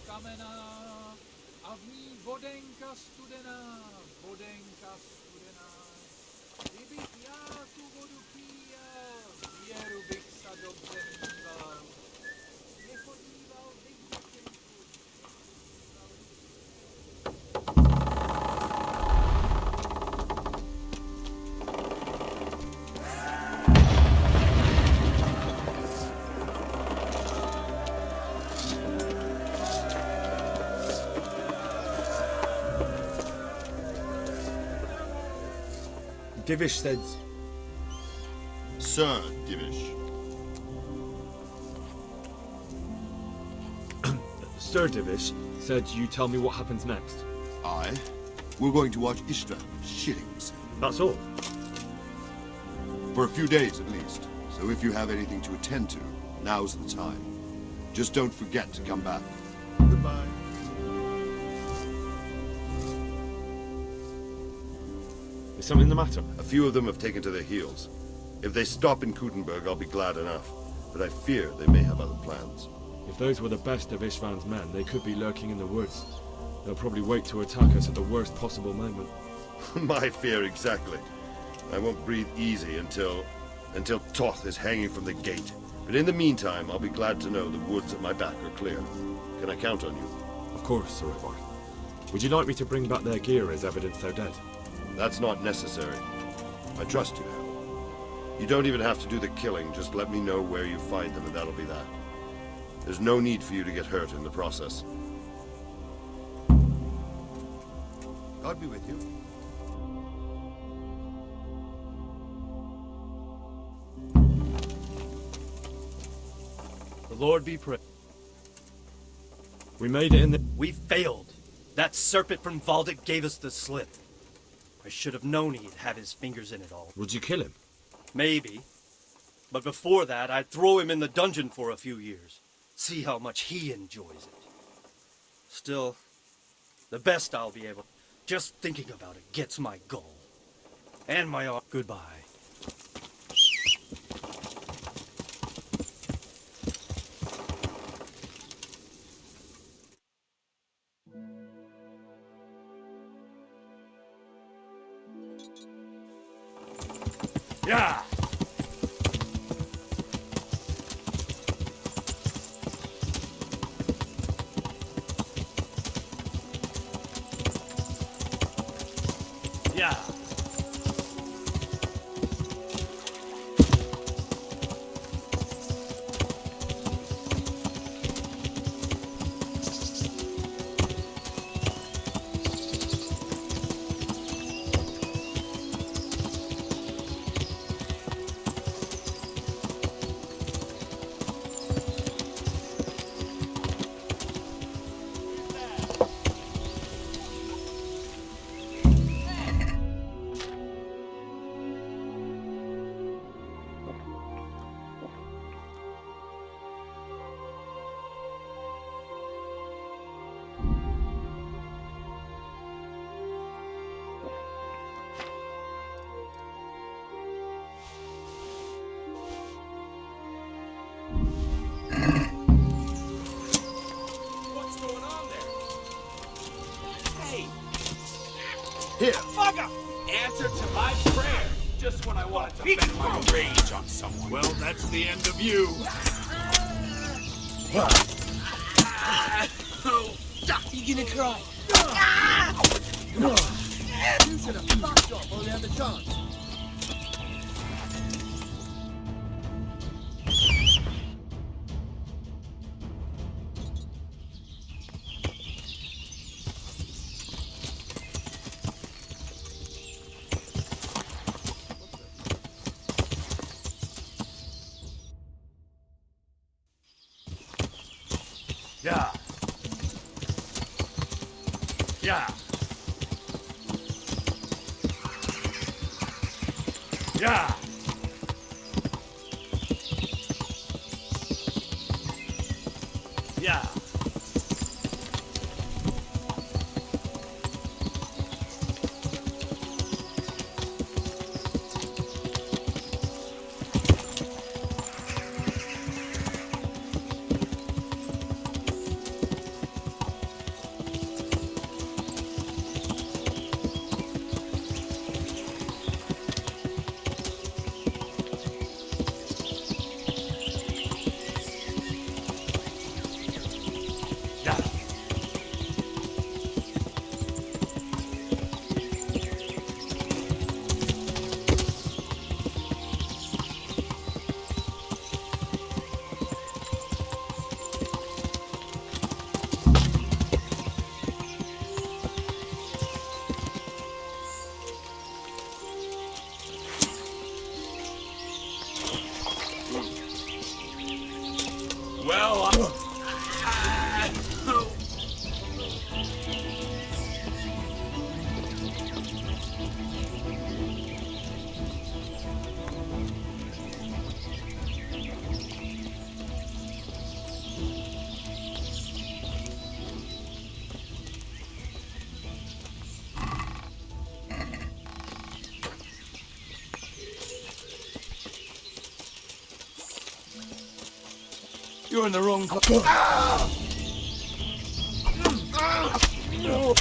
Kamená a v ní vodenka studená, Kdybych já tu vodu píjel, věru bych sa dobře míval. Nechodíval bych do těmku. Divish said... Sir Divish. Sir Divish said you tell me what happens next. Aye. We're going to watch Istra shitting himself. That's all? For a few days at least. So if you have anything to attend to, now's the time. Just don't forget to come back. Goodbye. Is something the matter? A few of them have taken to their heels. If they stop in Kutenberg, I'll be glad enough. But I fear they may have other plans. If those were the best of Ishvan's men, they could be lurking in the woods. They'll probably wait to attack us at the worst possible moment. My fear exactly. I won't breathe easy until Toth is hanging from the gate. But in the meantime, I'll be glad to know the woods at my back are clear. Can I count on you? Of course, Sir Robard. Would you like me to bring back their gear as evidence they're dead? That's not necessary. I trust you, Hal. You don't even have to do the killing, just let me know where you find them and that'll be that. There's no need for you to get hurt in the process. God be with you. The Lord be praised. We made it in the... We failed. That serpent from Valdic gave us the slip. I should have known he'd had his fingers in it all. Would you kill him? Maybe. But before that, I'd throw him in the dungeon for a few years. See how much he enjoys it. Still, the best I'll be able... Just thinking about it gets my gall. And my arm. Goodbye. Yeah! Yeah! What's going on there? Hey! Here. Bugger! Answer to my prayer. Just when I wanted to vent my rage on someone. Well, that's the end of you. You gonna cry? You should have fucked off while you had the chance. Yeah! Yeah! Yeah! Yeah! Well, You're in the wrong place. no.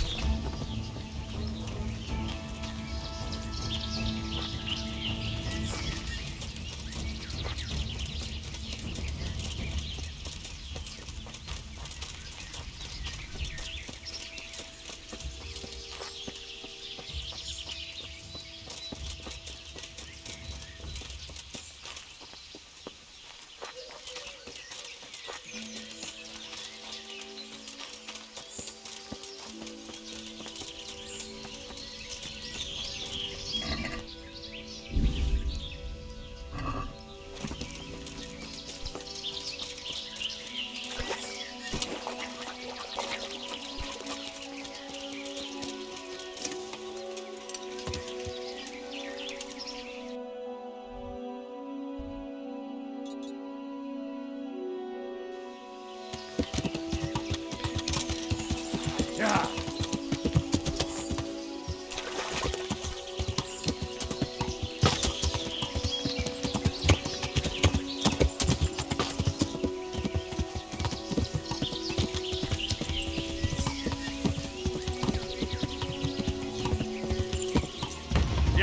Yeah.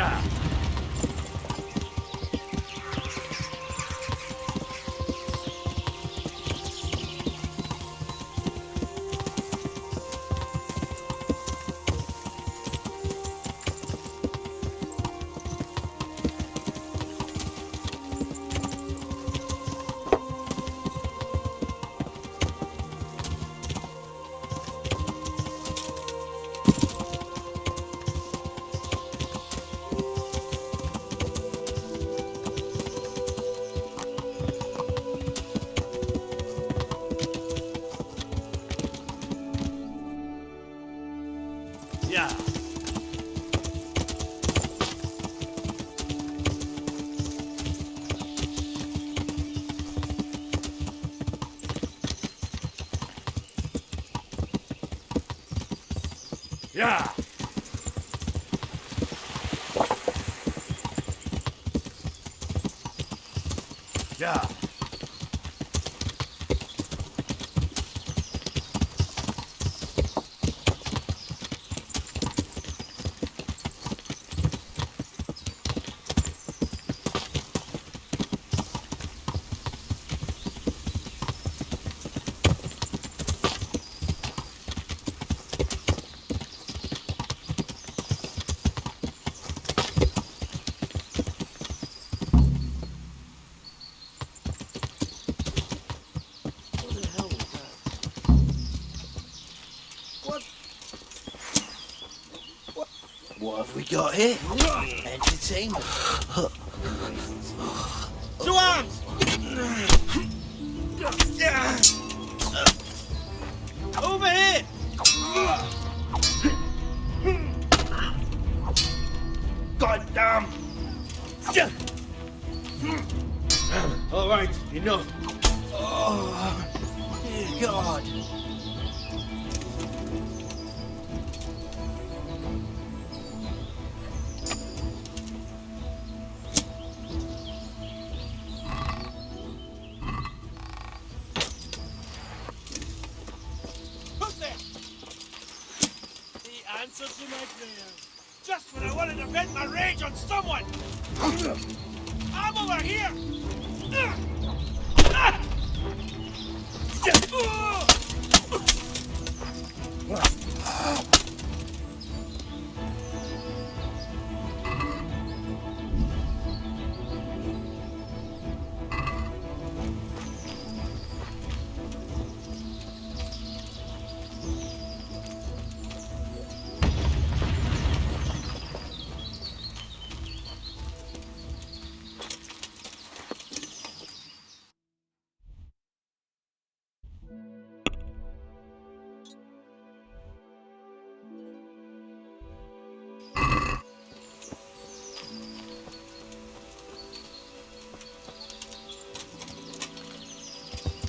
Yeah. Yeah. Yeah. Yeah. What have we got here? Entertainment. To arms! Over here! God damn! All right, enough. Oh, dear God. Who's there? The answer to my prayers. Just when I wanted to vent my rage on someone. I'm over here.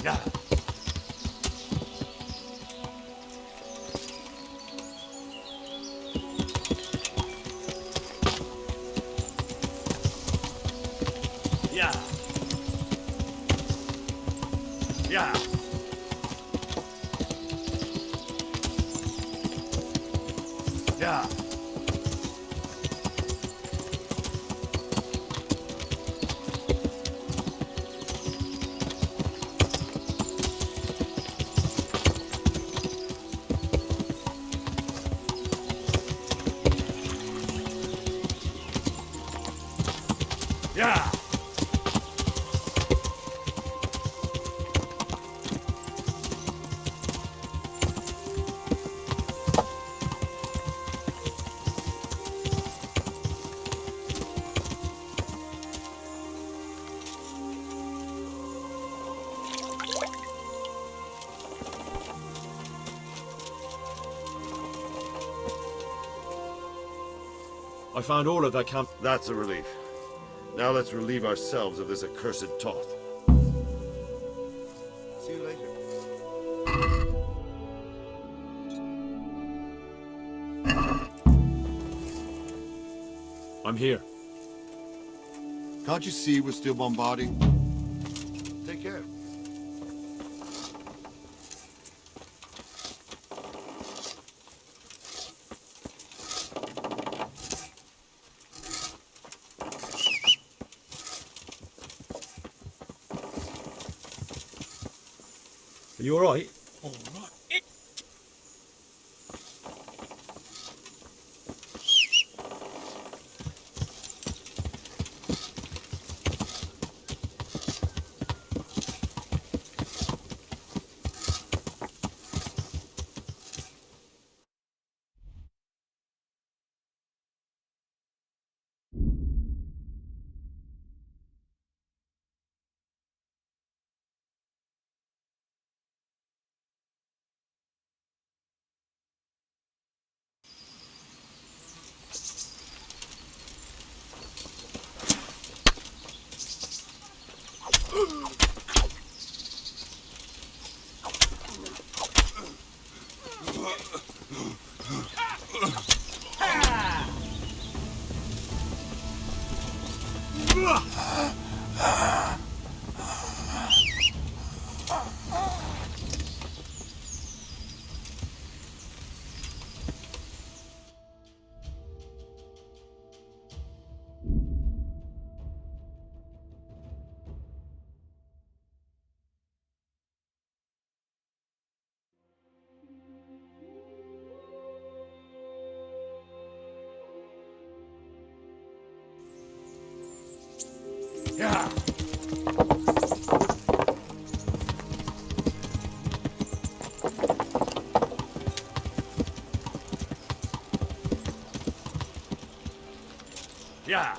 Yeah. Yeah. Yeah. Yeah. Yeah. I found all of that camp. That's a relief. Now let's relieve ourselves of this accursed Toth. See you later. I'm here. Can't you see we're still bombarding? Take care. Are you alright? All right. Yeah. Yeah.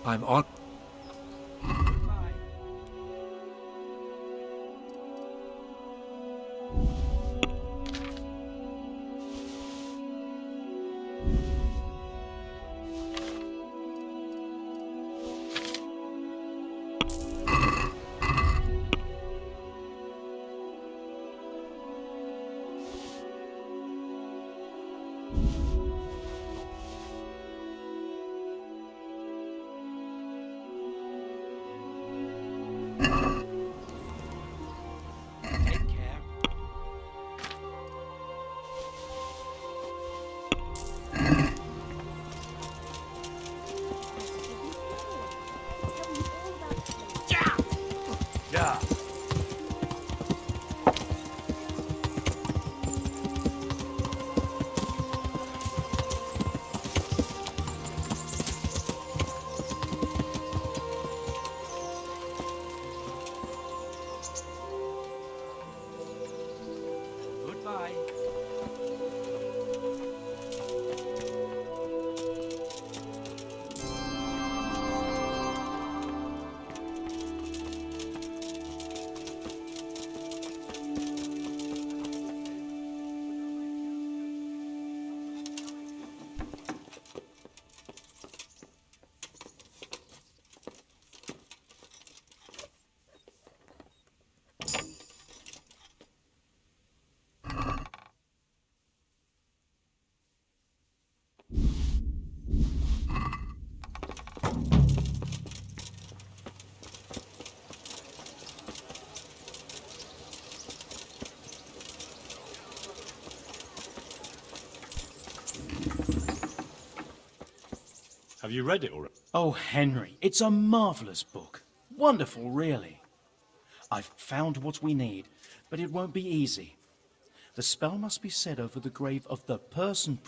I'm on. Take care. Yeah. Goodbye. Have you read it already? Oh, Henry, it's a marvelous book. Wonderful, really. I've found what we need, but it won't be easy. The spell must be said over the grave of the person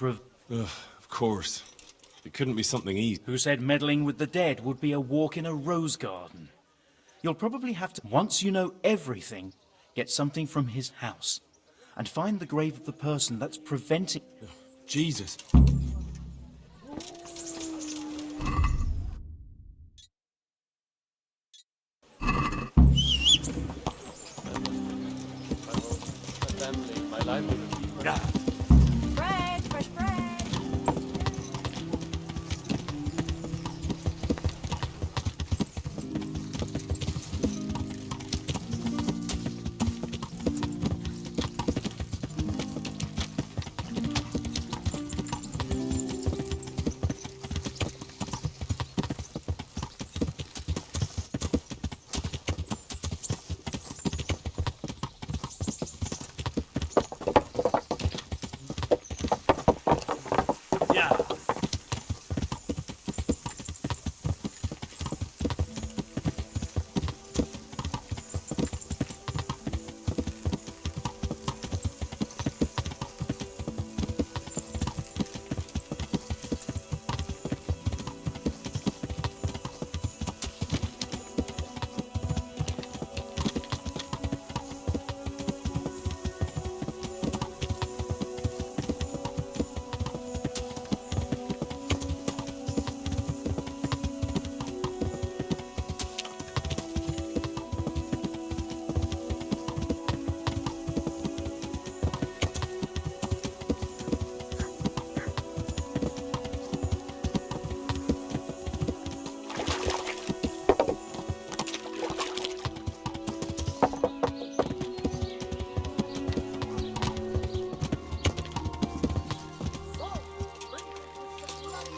Of course. It couldn't be something easy. who said meddling with the dead would be a walk in a rose garden. You'll probably have to, once you know everything, get something from his house and find the grave of the person that's preventing... Jesus. My livelihood. Yeah. Bread, fresh bread.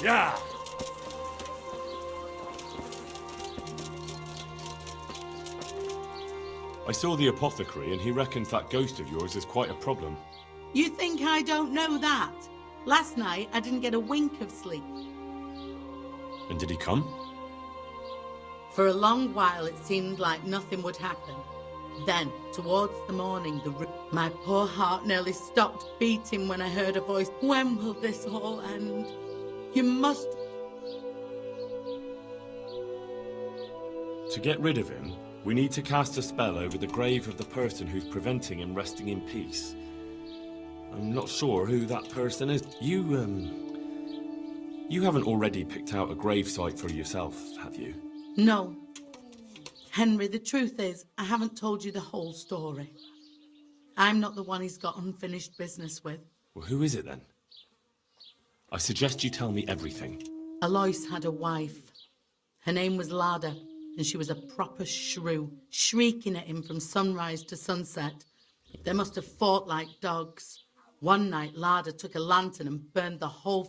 Yeah! I saw the apothecary and he reckons that ghost of yours is quite a problem. You think I don't know that? Last night I didn't get a wink of sleep. And did he come? For a long while it seemed like nothing would happen. Then, towards the morning, my poor heart nearly stopped beating when I heard a voice. When will this all end? You must... To get rid of him, we need to cast a spell over the grave of the person who's preventing him resting in peace. I'm not sure who that person is. You haven't already picked out a gravesite for yourself, have you? No. Henry, the truth is, I haven't told you the whole story. I'm not the one he's got unfinished business with. Well, who is it then? I suggest you tell me everything. Alois had a wife. Her name was Lada, and she was a proper shrew, shrieking at him from sunrise to sunset. They must have fought like dogs. One night, Lada took a lantern and burned the whole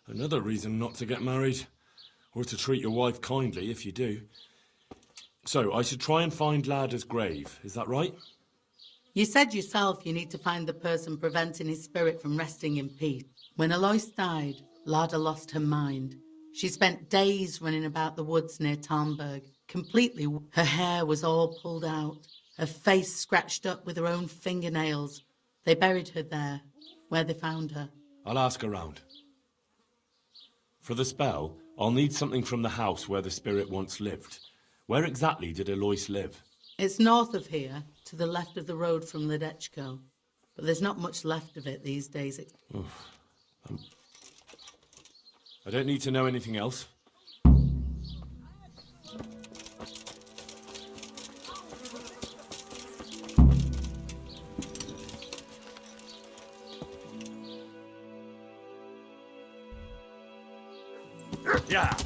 Another reason not to get married. Or to treat your wife kindly if you do. So, I should try and find Lada's grave, is that right? You said yourself you need to find the person preventing his spirit from resting in peace. When Alois died, Lada lost her mind. She spent days running about the woods near Talmberg, completely. Her hair was all pulled out, her face scratched up with her own fingernails. They buried her there, where they found her. I'll ask around. For the spell, I'll need something from the house where the spirit once lived. Where exactly did Alois live? It's north of here, to the left of the road from Ledechko. But there's not much left of it these days. I don't need to know anything else. Yeah.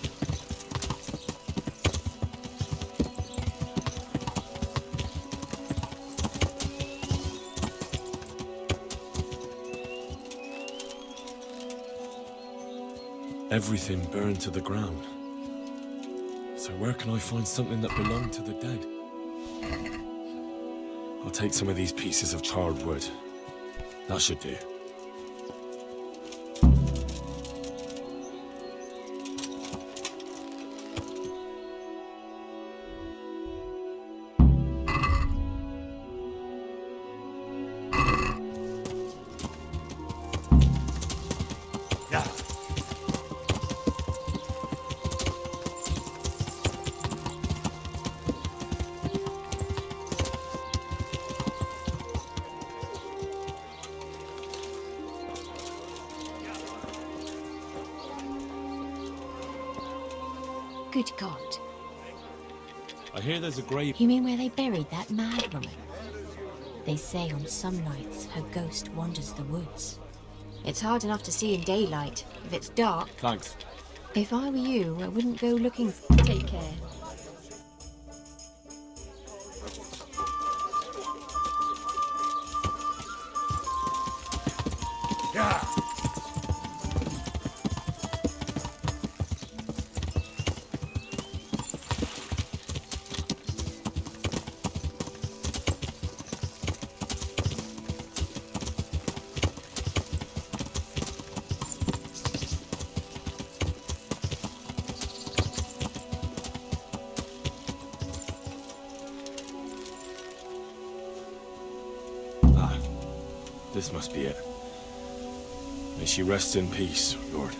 Everything burned to the ground. So where can I find something that belonged to the dead? I'll take some of these pieces of charred wood. That should do. Good God. I hear there's a grave. You mean where they buried that mad woman? They say on some nights her ghost wanders the woods. It's hard enough to see in daylight. If it's dark... Thanks. If I were you, I wouldn't go looking... Take care. Yeah. This must be it. May she rest in peace, Lord.